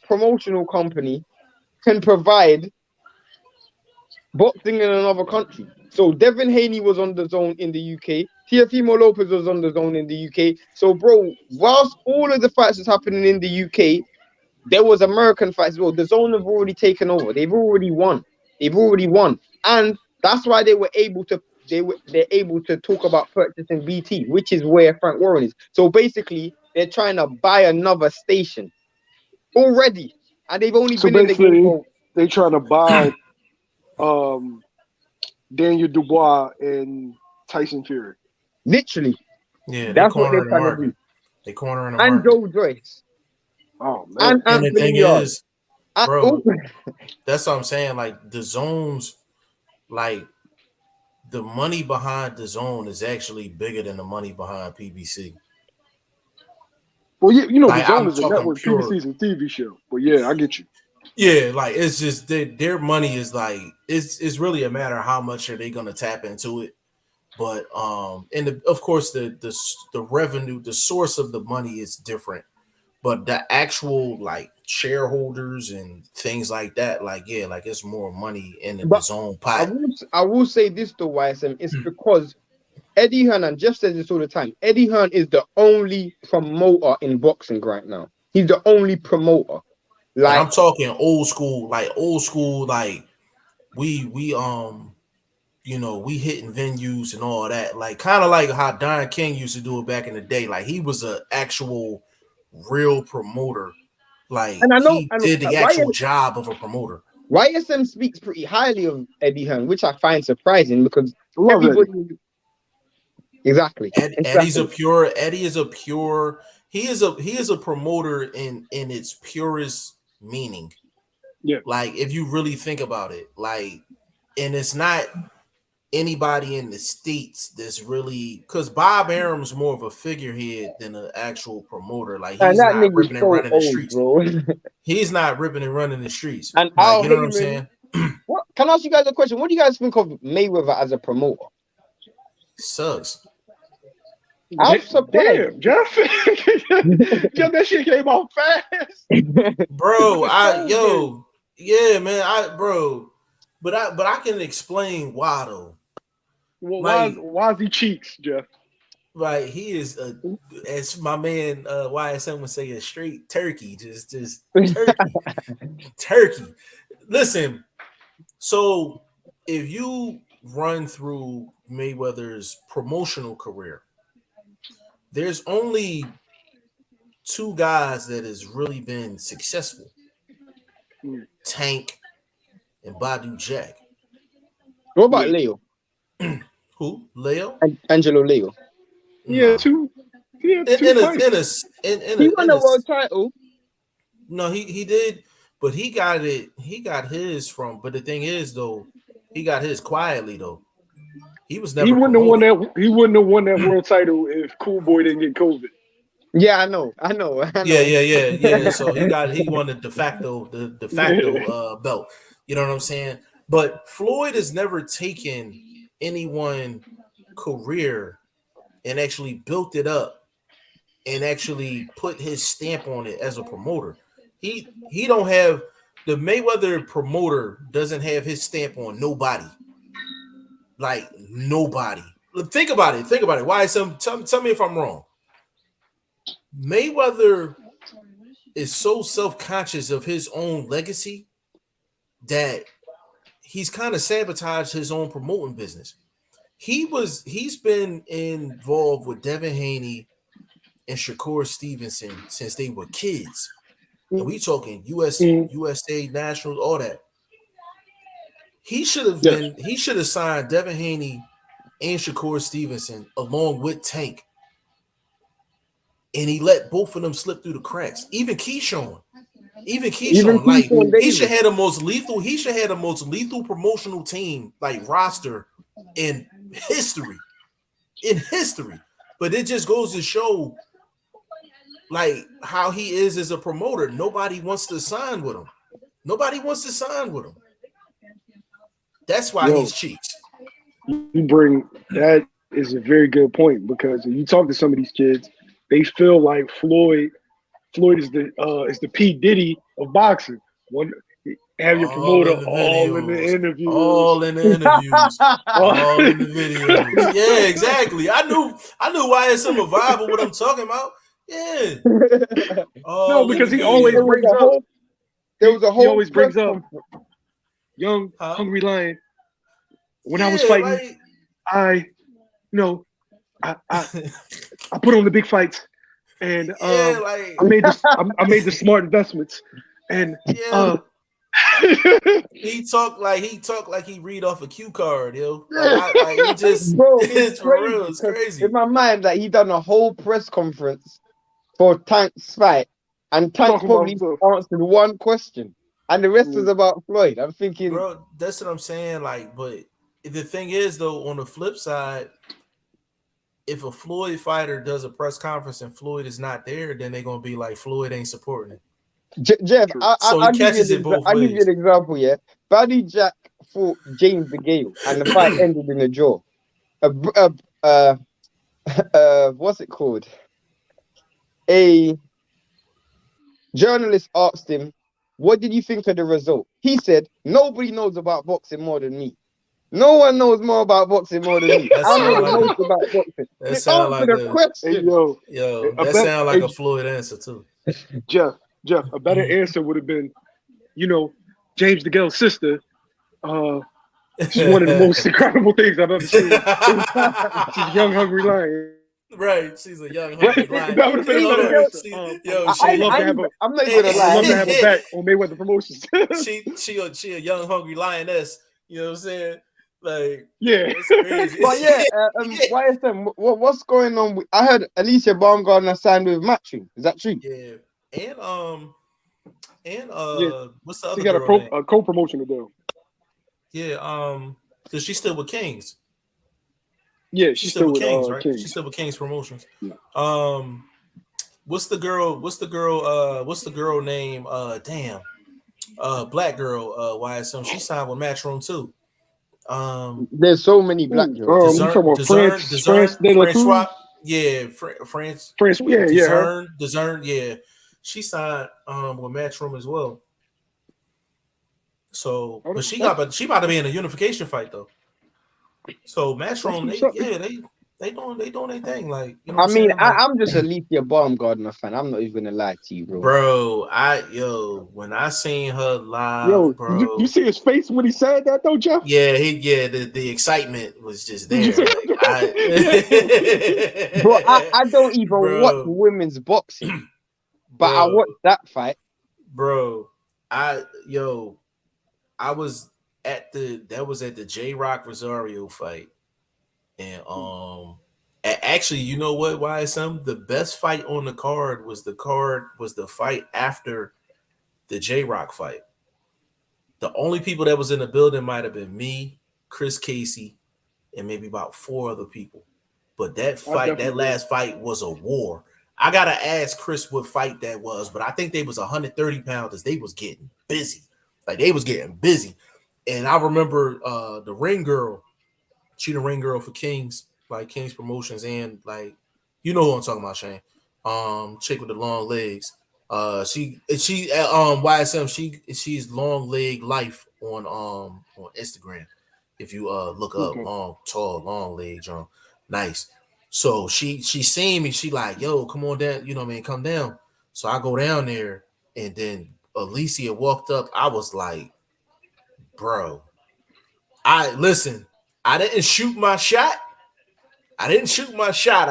promotional company can provide boxing in another country. So Devin Haney was on the Zone in the UK. Teofimo Lopez was on the Zone in the UK. So, bro, whilst all of the fights was happening in the UK, there was American fights as well. The Zone have already taken over. They've already won. And that's why they're able to talk about purchasing BT, which is where Frank Warren is. So basically, they're trying to buy another station already. And they've only been in the game for... They're trying to buy Daniel Dubois and Tyson Fury. Literally. Yeah, that's what they're trying to do. They corner in the market. Joe Joyce. Oh, man. And the thing is, bro, that's what I'm saying. Like, the Zones, like, the money behind the Zone is actually bigger than the money behind PBC. Well, yeah, you know, like, the Zone is a network. PBC is a TV show. But yeah, I get you. Yeah, like it's just their money is like it's really a matter of how much are they gonna tap into it. But and of course the revenue, the source of the money is different. But the actual like shareholders and things like that, like yeah, like it's more money in the Zone pot. I will say this though, YSM, it's because Eddie Hearn, and Jeff says this all the time, Eddie Hearn is the only promoter in boxing right now. He's the only promoter. Like, and I'm talking old school, like we you know, we hitting venues and all that, like kind of like how Don King used to do it back in the day. Like he was an actual real promoter. Like and he did the actual job of a promoder. YSM speaks pretty highly of Eddie Hearn, which I find surprising because everybody exactly. Eddie is a promoter in its purest meaning. Yeah. Like if you really think about it, like, and it's not anybody in the States that's really, because Bob Arum's more of a figurehead than an actual promoter. Like he's not ripping and running the streets. Bro. He's not ripping and running the streets. And like, you know what I'm saying? What can I ask you guys a question? What do you guys think of Mayweather as a promoter? Sucks. I'm surprised. Damn, Jeff. Jeff, that shit came out fast. Bro, yeah, man. But I can explain why though. Well, like, why is he cheeks, Jeff? Right, he is as my man YSM would say, a straight turkey, just turkey. Listen, so if you run through Mayweather's promotional career, there's only two guys that has really been successful: Tank and Badu Jack. What about Yeah. Leo? Who? Leo? Angelo Leo. Yeah, No. two fights. He won a world title. No, he did, but he got his from. But the thing is, though, he got his quietly though. He was never He wouldn't have won promoted. that. He wouldn't have won that world title if Cool Boy didn't get COVID. Yeah, I know. Yeah. So he won the de facto belt. You know what I'm saying? But Floyd has never taken anyone career and actually built it up and actually put his stamp on it as a promoter. He don't have the Mayweather promoter doesn't have his stamp on nobody. Like nobody. Think about it. Why tell me if I'm wrong. Mayweather is so self-conscious of his own legacy that he's kind of sabotaged his own promoting business. He's been involved with Devin Haney and Shakur Stevenson since they were kids. And we talking USA Nationals, all that. He should have signed Devin Haney and Shakur Stevenson along with Tank. And he let both of them slip through the cracks. Even Keyshawn, like he should have the most lethal promotional team, like roster in history. But it just goes to show like how he is as a promoter. Nobody wants to sign with him. That's why he's cheeks. You bring that is a very good point, because if you talk to some of these kids, they feel like Floyd is the P. Diddy of boxing. Have your promoter all in the interviews. All in the videos. Yeah, exactly. I knew YSM a vibe of what I'm talking about. Yeah. No, because he always brings up. There was a whole. He always brings up young hungry lion. When I was fighting, I put on the big fights, and I made the smart investments, and he talked like he read off a cue card, yo. He just Bro, it's for real. It's crazy. In my mind, like he done a whole press conference for Tank's fight, and Tank probably answered one question, and the rest was about Floyd. I'm thinking, bro, that's what I'm saying. Like, but the thing is, though, on the flip side, if a Floyd fighter does a press conference and Floyd is not there, then they're gonna be like, Floyd ain't supporting it. Jeff, I'll give you an example. Yeah, Buddy Jack fought James DeGale, and the fight ended in a draw. What's it called? A journalist asked him, "What did you think of the result?" He said, "Nobody knows about boxing more than me. No one knows more about boxing more than me. I know the most about boxing." That sound like a question. Hey, that sound like a Floyd answer too. Jeff, a better answer would have been, James DeGale's sister. She's one of the most incredible things I've ever seen. She's a young hungry lion. Right, she's a young hungry lion. That would have been another answer. I'm not even gonna lie. I'd love to have her back on Mayweather Promotions. she a young hungry lioness. You know what I'm saying? Like, yeah, it's crazy. But YSM, what's going on? I heard Alicia Baumgartner signed with Matching. Is that true? Yeah, and what's the other? She got a co-promotion to do. Yeah, because she's still with Kings. Yeah, she's still with Kings, right? Kings. She's still with Kings Promotions. Yeah. What's the girl name? Black girl, YSM. She signed with Matchroom too. There's so many black girls. France. Yeah, France. Yeah. Discern, yeah. She signed with Matchroom as well. So, but she about to be in a unification fight though. So Matchroom, They doing their thing. Like, you know I what I'm mean, saying? Like, I'm just a Alicia Baumgardner fan. I'm not even gonna lie to you, bro. bro, when I seen her live, Yo, you bro. see his face when he said that though, Jeff? Yeah, the excitement was just Did you there. see Like Bro, I don't even watch bro, women's boxing, but I bro, watched that fight. bro. I was at the J Rock Rosario fight. And actually, you know what, YSM? The best fight on the card was the fight after the J Rock fight. The only people that was in the building might have been me, Chris Casey, and maybe about 4 other people. But that last fight was a war. I gotta ask Chris what fight that was, but I think they was 130 pounders. They was getting busy. Like they was getting busy. And I remember the ring girl, she the ring girl for Kings, like Kings Promotions, and like you know who I'm talking about, Shane. Chick with the long legs. She YSM, she's long leg life on Instagram. If you look up Okay. long, tall, long legs, nice. So she seen me, she like, yo, come on down, you know what I mean, come down. So I go down there, and then Alicia walked up. I was like, bro, I didn't shoot my shot. I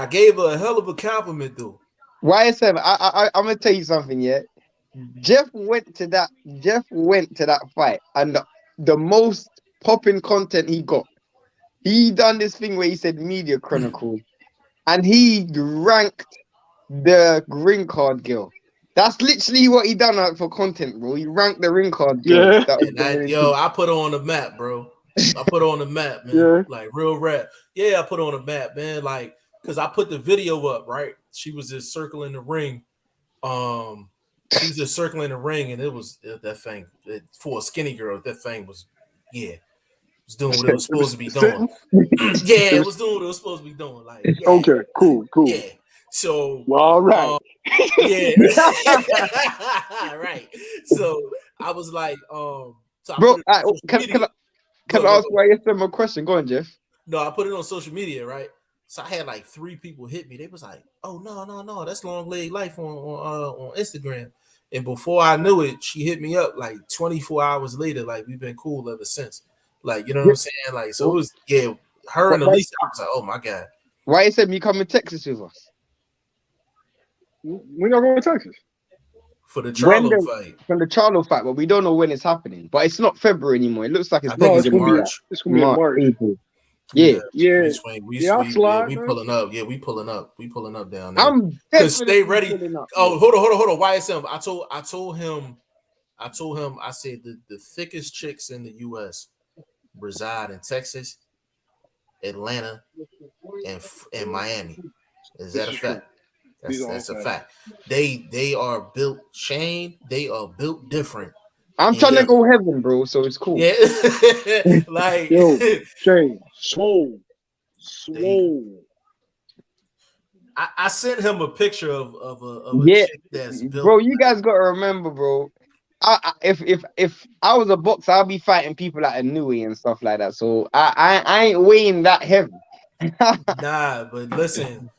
gave her a hell of a compliment though. YSM, I'm gonna tell you something, yeah. Jeff went to that fight, and the most popping content he got, he done this thing where he said Media Chronicles, and he ranked the ring card girl. That's literally what he done for content, bro. He ranked the ring card girl. Yeah. And I put her on the map, bro. I put her on the map, man. Yeah. Like real rap. Yeah, I put her on the map, man. Like, cause I put the video up, right? She was just circling the ring. She was just circling the ring, and it was that thing for a skinny girl. That thing was, yeah, was doing what it was supposed to be doing. Yeah, it was doing what it was supposed to be doing. Like, yeah, Okay, cool. yeah. So, Well, all right. yeah, right. So I was like, so I Bro, put it on social media. Can I ask YSM a question? Go on, Jeff. No, I put it on social media, right? So I had like 3 people hit me. They was like, "Oh no, that's Long Leg Life on Instagram." And before I knew it, she hit me up like 24 hours later. Like we've been cool ever since. Like, you know what I'm saying? Like, so it was her and Elisa. I was like, "Oh my god." YSM, you come to Texas with us? We're not going to Texas for the Charlo fight. From the Charlo fight, but we don't know when it's happening. But it's not February anymore. It looks like it's probably March. It's gonna be in March. April. Yeah. We pulling up. Yeah, we pulling up. We pulling up down there. I'm Cause stay ready. Oh, hold on. YSM. I told him. I said the thickest chicks in the U.S. reside in Texas, Atlanta, and Miami. Is that a fact? That's a fact. They are built, Shane. They are built different. I'm trying to go heaven, bro. So it's cool. Yeah, like yo, Shane, swole. I sent him a picture of a chick that's built. Bro, you guys gotta remember, bro. If I was a boxer, I'd be fighting people like Anui and stuff like that. So I ain't weighing that heavy. Nah, but listen,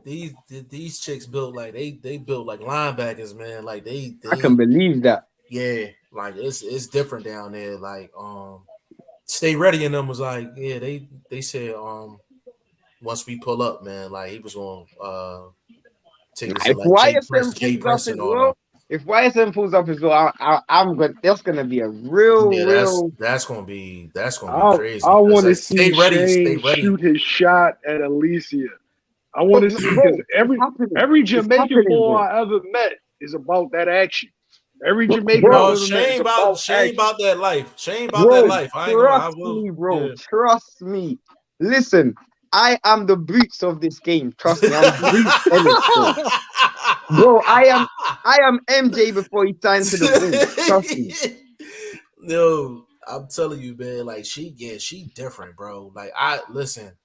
these chicks built like they built like linebackers, man. Like they I can believe that. Yeah, like it's different down there. Like Stay Ready and them was like, yeah, they said once we pull up, man, like he was gonna take us to like Jay Prince and all that. If YSM pulls up as well, I'm good. That's gonna be a real. That's gonna be crazy. I want to see Stay ready, Shane shoot his shot at Alicia. I want to see because every Jamaican boy I ever met is about that action. Every Jamaican boy Shane about that life. Shane about that life. Trust me, bro. Yeah. Trust me. Listen, I am the boots of this game. Trust me, I'm the boots. Bro, I am MJ before he signed to the ring. Trust me. No, I'm telling you, man. Like she different, bro. Like listen,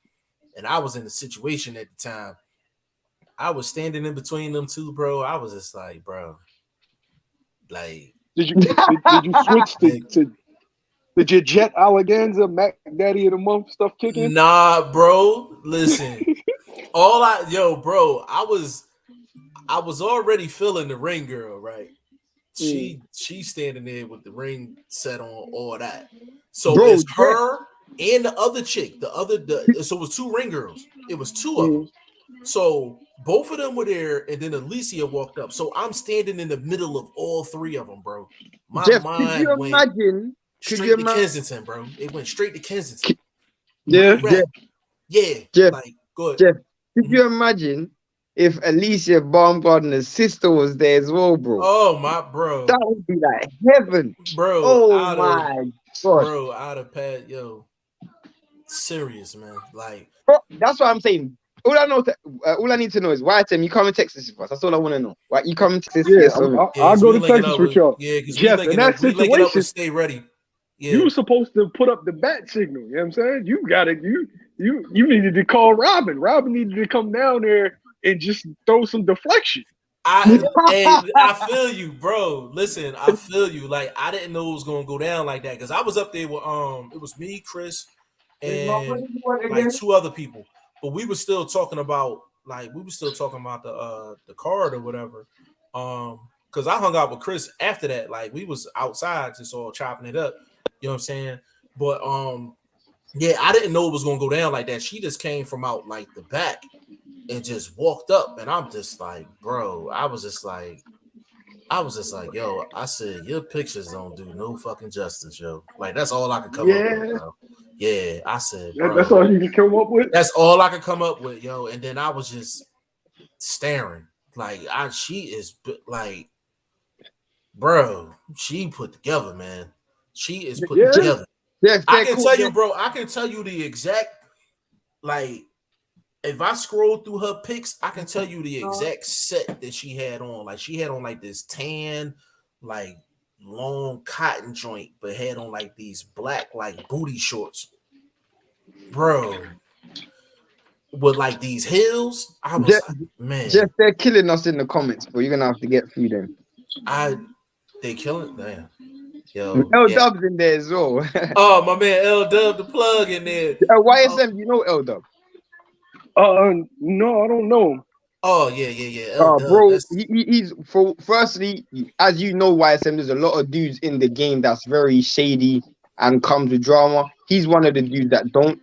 and I was in a situation at the time. I was standing in between them two, bro. I was just like, bro, like. Did you switch to? Did your Jet Alleganza, Mac Daddy of the Month stuff kick in? Nah, bro. Listen, bro, I was already feeling the ring girl, right? She's standing there with the ring set on, all that. So Bro, it's her and the other chick, so it was two ring girls. It was two of them. So both of them were there, and then Alicia walked up. So I'm standing in the middle of all three of them, bro. My Jeff, mind went straight to Kensington, bro. It went straight to Kensington. Yeah. Jeff, Like, go ahead. Jeff, could you imagine if Alicia Baumgartner's sister was there as well, bro? Oh my bro, that would be like heaven, bro. Oh my god, bro, I'd have had serious, man. Like, bro, that's what I'm saying. All I need to know is why you come and Texas with us. That's all I want to know. Why you come and Texas? Yeah, Yes, I'll go to Texas with y'all. Yeah, because Jeff, in that situation, stay ready. Yeah. You were supposed to put up the bat signal. You know what I'm saying? You got it. You needed to call Robin. Robin needed to come down there and just throw some deflection. I feel you, bro. Listen, I feel you. Like, I didn't know it was gonna go down like that because I was up there with it was me, Chris, and like two other people. But we were still talking about the card or whatever. Because I hung out with Chris after that. Like, we was outside just all chopping it up. You know what I'm saying? But yeah, I didn't know it was gonna go down like that. She just came from out like the back and just walked up, and I'm just like, bro, I was just like, yo, I said, your pictures don't do no fucking justice, yo. Like, that's all I could come up with, bro. Yeah, I said, bro, that's all you could come up with. That's all I could come up with, yo. And then I was just staring, like, she is like, bro, she put together, man. She is put together. Yeah, I can tell you, bro. I can tell you the exact, like, if I scroll through her pics, I can tell you the exact set that she had on. Like, she had on like this tan, like long cotton joint, but had on like these black like booty shorts, bro. With like these heels, I was like, man. Jeff, they're killing us in the comments, but you're gonna have to get through them. They killing, damn. Yo, L Dub's in there as well. Oh, my man, L Dub, the plug in there. YSM, you know L Dub? No, I don't know him. Oh yeah. Bro, he's firstly, as you know, YSM, there's a lot of dudes in the game that's very shady and comes with drama. He's one of the dudes that don't.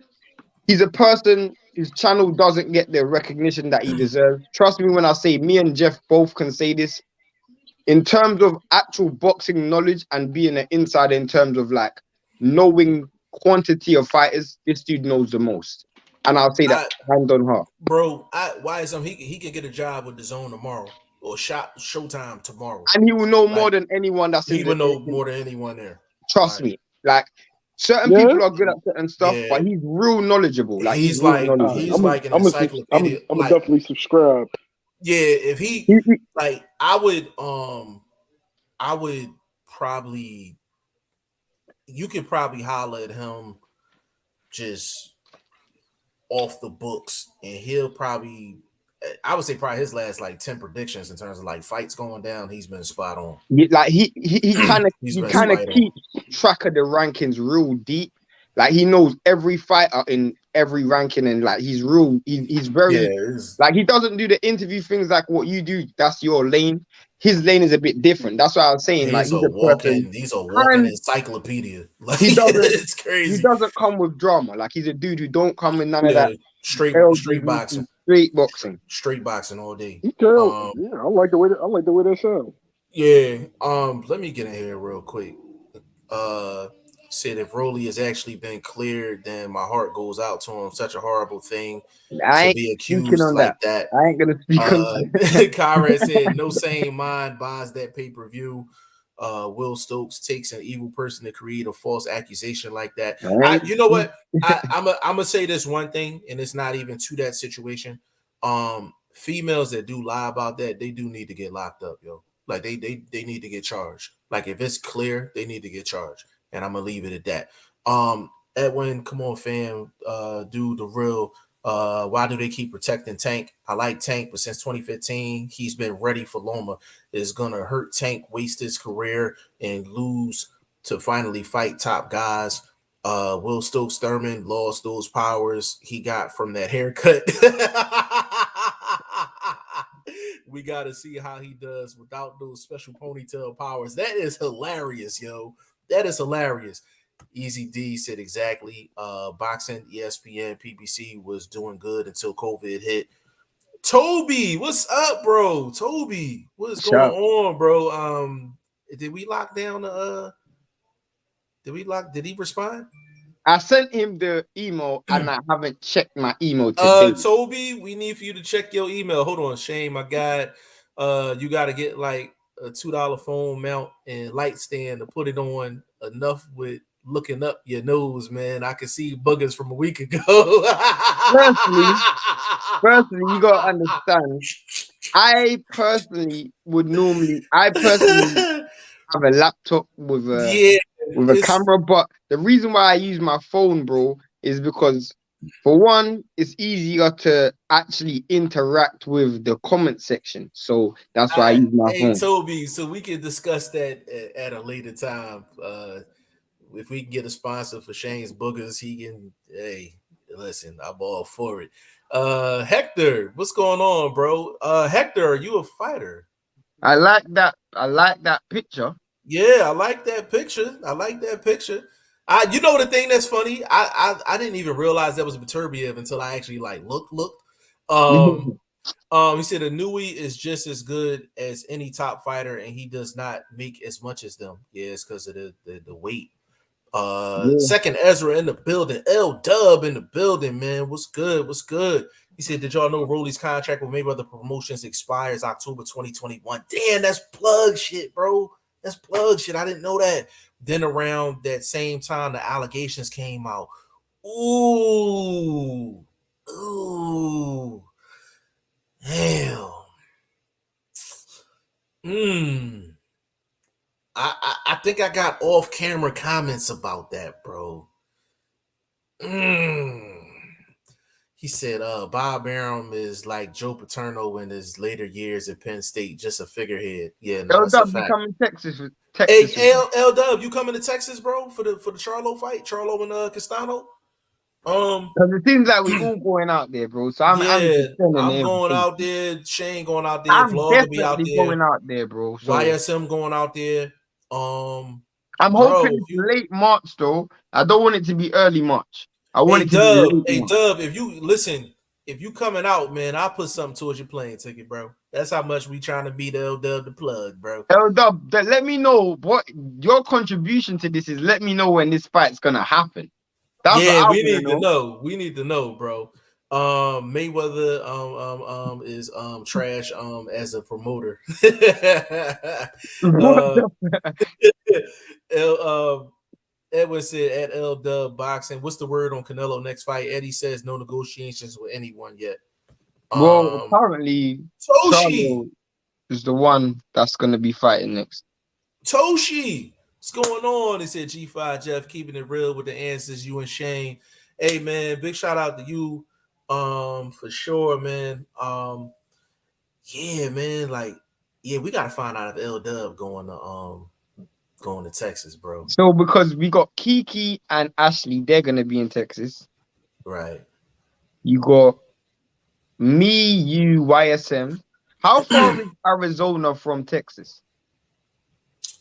He's a person whose channel doesn't get the recognition that he deserves. Trust me when I say, me and Jeff both can say this. In terms of actual boxing knowledge and being an insider, in terms of like knowing quantity of fighters, this dude knows the most. And I'll say that hand on heart. Bro, YSM, he can get a job with the Zone tomorrow or Showtime tomorrow. And he will know more than anyone that's in He will know more than anyone there. Trust me. Like, certain people are good at certain stuff, but he's real knowledgebable. Like, he's like an encyclopedia. I'm definitely subscribe. Yeah, if he like, I would probably, you could probably holler at him just off the books, and he'll probably, I would say probably his last like 10 predictions in terms of like fights going down, he's been spot on. Like, he kind of keeps track of the rankings real deep. Like, he knows every fighter in every ranking, and like, he's very like, he doesn't do the interview things like what you do. That's your lane. His lane is a bit different. That's what I was saying. He's a walking encyclopedia. Like, it's crazy. He doesn't come with drama. Like, he's a dude who don't come with none of that straight boxing. Straight boxing all day. I like the way that sounds. Yeah. Let me get in here real quick. Said if Rolly has actually been cleared, then my heart goes out to him. Such a horrible thing to be accused like that. I ain't gonna speak on that. Kyra said, no sane mind buys that pay-per-view. Will Stokes takes an evil person to create a false accusation like that. You know what? I'm gonna say this one thing, and it's not even to that situation. Females that do lie about that, they do need to get locked up, yo. Like, they need to get charged. Like, if it's clear, they need to get charged. And I'm gonna leave it at that. Edwin, come on, fam. Do the real. Why do they keep protecting Tank? I like Tank, but since 2015, he's been ready for Loma. It's gonna hurt Tank, waste his career, and lose to finally fight top guys. Will Stokes Thurman lost those powers he got from that haircut. We got to see how he does without those special ponytail powers. That is hilarious, yo. That is hilarious. Easy D said exactly. Boxing, ESPN, PBC was doing good until COVID hit. Toby, what's up, bro? Toby, what's going on, bro? Did we lock down the did he respond? I sent him the email and I haven't checked my email today. Toby, we need for you to check your email. Hold on, Shane, my guy. You gotta get like a $2 phone mount and light stand to put it on. Enough with looking up your nose, man. I can see boogers from a week ago. Firstly, you gotta understand. I personally have a laptop with a camera, but the reason why I use my phone, bro, is because for one, it's easier to actually interact with the comment section. So that's why I use my phone. Toby, so we can discuss that at a later time. If we can get a sponsor for Shane's boogers, he can. Hey, listen, I'm all for it. Hector, what's going on, bro? Hector, are you a fighter? I like that picture. Yeah, I like that picture. You know the thing that's funny? I didn't even realize that was Beterbiev until I actually like looked. He said Anui is just as good as any top fighter, and he does not make as much as them. Yeah, it's because of the weight. Second Ezra in the building, L Dub in the building, man. What's good? He said, did y'all know Rolly's contract with Mayweather Promotions expires October 2021? Damn, that's plug shit, bro. That's plug shit. I didn't know that. Then around that same time, the allegations came out. Ooh. Damn. I think I got off-camera comments about that, bro. He said, Bob Arum is like Joe Paterno in his later years at Penn State, just a figurehead. Yeah, no, that's a fact. Coming to Texas. Hey, L Dub, you coming to Texas, bro, for the Charlo fight, Charlo and Castano? Because it seems like we're all going out there, bro. So I'm going out there. Shane going out there. Vlog will be out there. Going out there, bro. So YSM going out there. I'm hoping it's late March though. I don't want it to be early March. I want it to be late March. Dub, if you coming out, man, I'll put something towards your plane ticket, bro. That's how much we trying to beat L Dub the plug, bro. L Dub, let me know what your contribution to this is. Let me know when this fight's gonna happen. We need to know. We need to know, bro. Mayweather is trash as a promoter. Edwin said at L Dub Boxing, what's the word on Canelo next fight? Eddie says no negotiations with anyone yet. Well, apparently Toshi is the one that's gonna be fighting next. Toshi, what's going on? He said G5 Jeff, keeping it real with the answers, you and Shane. Hey man, big shout out to you. For sure, man. Yeah, man, we gotta find out if L Dub going to Texas, bro. So because we got Kiki and Ashley, they're gonna be in Texas. Right. You got me, you, YSM. How far is Arizona from Texas?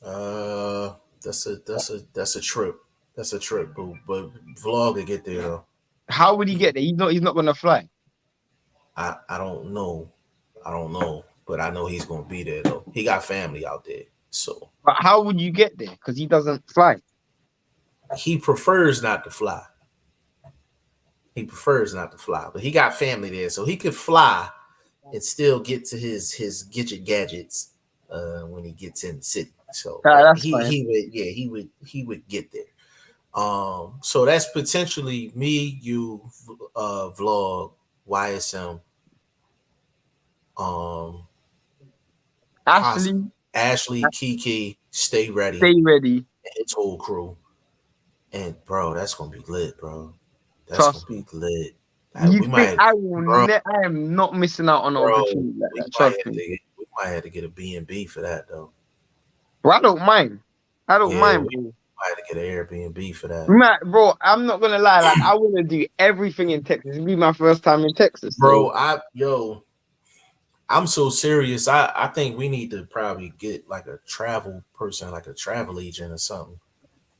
That's a trip. That's a trip, but Vlog will get there though. How would he get there? He's not gonna fly. I don't know. But I know he's gonna be there though. He got family out there. So but how would you get there? Because he doesn't fly. He prefers not to fly. But he got family there, so he could fly and still get to his gadgets when he gets in the city. So he would get there. So that's potentially me, you, Vlog, YSM, Ashley, Kiki, stay ready, and its whole crew. And bro, that's gonna be lit, bro. That's gonna be lit. I am not missing out on an opportunity like that. We might have to get a B&B for that though. Bro, I don't mind. Bro. We might have to get an Airbnb for that. Bro, I'm not gonna lie. Like I want to do everything in Texas. It'll be my first time in Texas. Bro, so. I'm so serious. I think we need to probably get like a travel person, like a travel agent or something,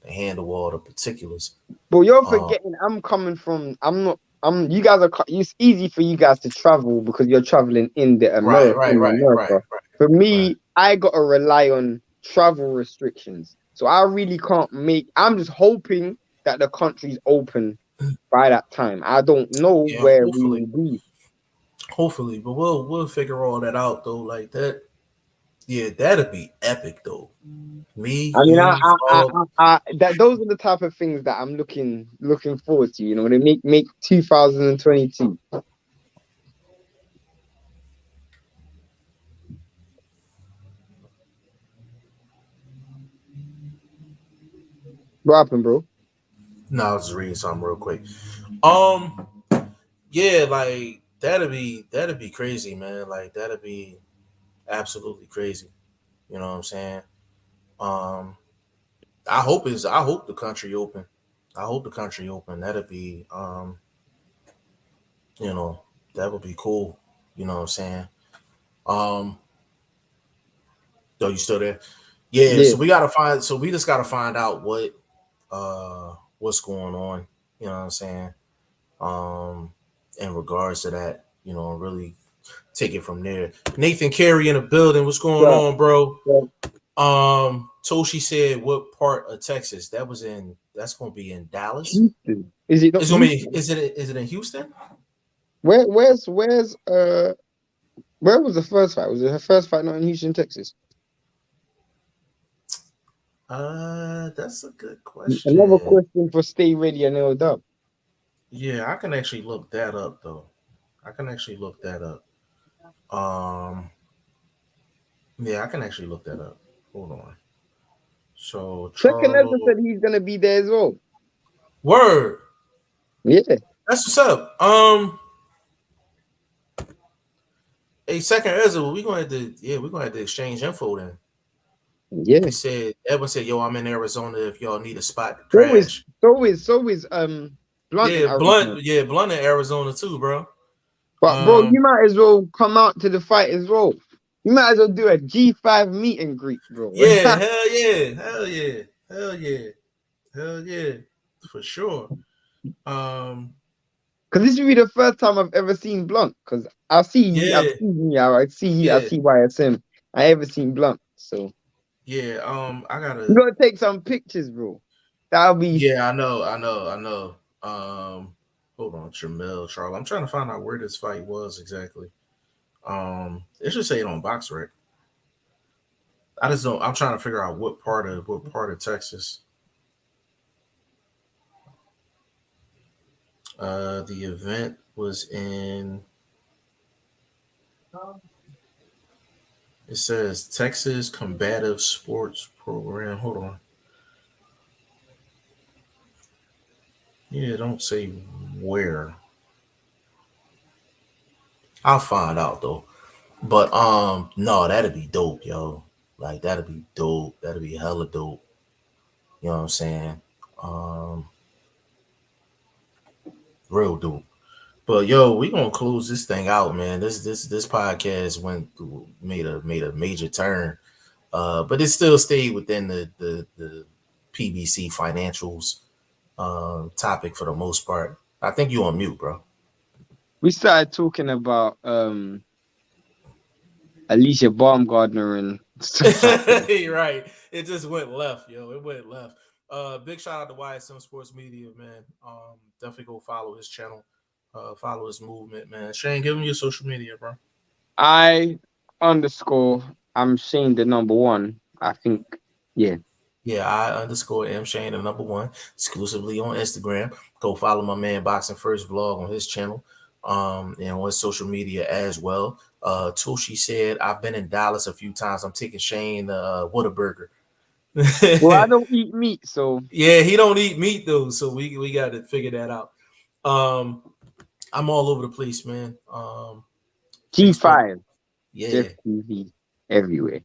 to handle all the particulars. But you're Um, forgetting. I'm coming from. I'm not. You guys are. It's easy for you guys to travel because you're traveling in the right, right, right, right, America. For right. me, I gotta rely on travel restrictions. So I really can't make. I'm just hoping that the country's open by that time. I don't know Yeah, where we will be. hopefully, but we'll figure all that out though. Like that, yeah, that'd be epic though. Me, I mean, you, Frog. that those are the type of things that I'm looking forward to. You know, to make 2022. What happened, bro? No, I was just reading something real quick. Um, yeah, like that'd be crazy, man. Like that'd be absolutely crazy. You know what I'm saying? Um, I hope the country open. I hope the country open. That'd be you know, that would be cool. You know what I'm saying? Um, though you still there? Yeah, Yeah. so we gotta find so we just gotta find out what's going on, you know what I'm saying? Um in regards to that, you know, really take it from there. Nathan Carey in the building, what's going Yeah. on, bro? Yeah. Toshi said what part of Texas? That's gonna be in Dallas. Houston. Is it not It's gonna be Houston? is it in Houston? Where's where was the first fight? Was it her first fight not in Houston, Texas? That's a good Another question. question for Stay Ready and L Dub. Yeah, I can actually look that up though. I can actually look that up. Um, yeah, I can actually look that up. Hold on. So Second Ezra Charlo, said he's gonna be there as well. word. Yeah, That's what's up. A second Ezra, we gonna have to we're gonna have to exchange info then. yeah. He said Edwin said, "Yo, I'm in Arizona. If y'all need a spot to So is crash." Blunt in Yeah, Arizona. Blunt in Arizona too, bro. But bro, Um, you might as well come out to the fight as well. You might as well do a G5 meet and greet, bro. yeah, hell yeah, hell yeah, hell yeah, hell yeah, for sure. Um, Because this will be the first time I've ever seen Blunt. Because I've yeah, seen you, I see you, I yeah, see YSM. I ever seen Blunt. So yeah. I you gotta. gotta take some pictures, bro. That'll be Yeah, I know. Hold on, Jamel Charles. I'm trying to find out where this fight was exactly. It should say it on BoxRec. I just don't. I'm trying to figure out what part of Texas. The event was in. It says Texas Combative Sports Program. Hold on. Yeah, don't say where. I'll find out though. But no, that'd be dope, yo. Like that'd be dope. That'd be hella dope. You know what I'm saying? Um, real dope. But yo, we gonna close this thing out, man. This podcast went through made a major turn. But it still stayed within the PBC financials topic for the most part. I think you on mute, bro. we started talking about Alicia Baumgardner and stuff like that. You're right. It just went left, yo. It went left. Big shout out to YSM Sports Media, man. Definitely go follow his channel. Follow his movement, man. Shane, give him your social media, bro. I underscore I'm Shane the number one. I think yeah. Yeah, I underscore M Shane, the number one, exclusively on Instagram. Go follow my man Boxing First Vlog on his channel, and on his social media as well. Toshi said, I've been in Dallas a few times. I'm taking Shane Whataburger. Well, I don't eat meat, so Yeah, he don't eat meat though, so we got to figure that out. Um, I'm all over the place, man. Facebook, G5, yeah, Jeff TV, everywhere.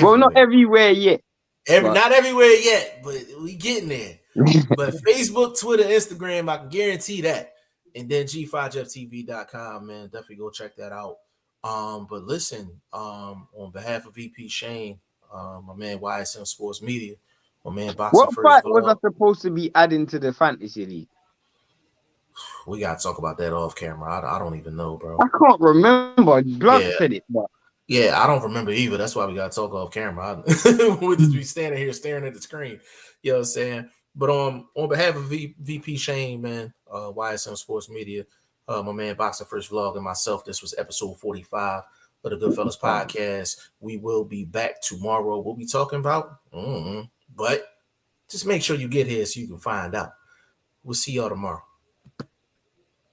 Well, not everywhere. everywhere yet, but Not everywhere yet, but we getting there. But Facebook, Twitter, Instagram, I can guarantee that. And then G5JeffTV.com, man. Definitely go check that out. But listen, on behalf of VP Shane, my man YSM Sports Media, my man Boxing What First fight was I Vlog, supposed to be adding to the fantasy league? we gotta talk about that off camera. I don't even know, bro. I can't remember. Blunt Yeah. said it, but Yeah, I don't remember either. That's why we gotta talk off camera. We'll just be standing here staring at the screen. You know what I'm saying? But on behalf of VP Shane, man, YSM Sports Media, my man Boxing First Vlog, and myself, this was episode 45 of the Goodfellas podcast. We will be back tomorrow. We'll be talking about, but just make sure you get here so you can find out. We'll see y'all tomorrow.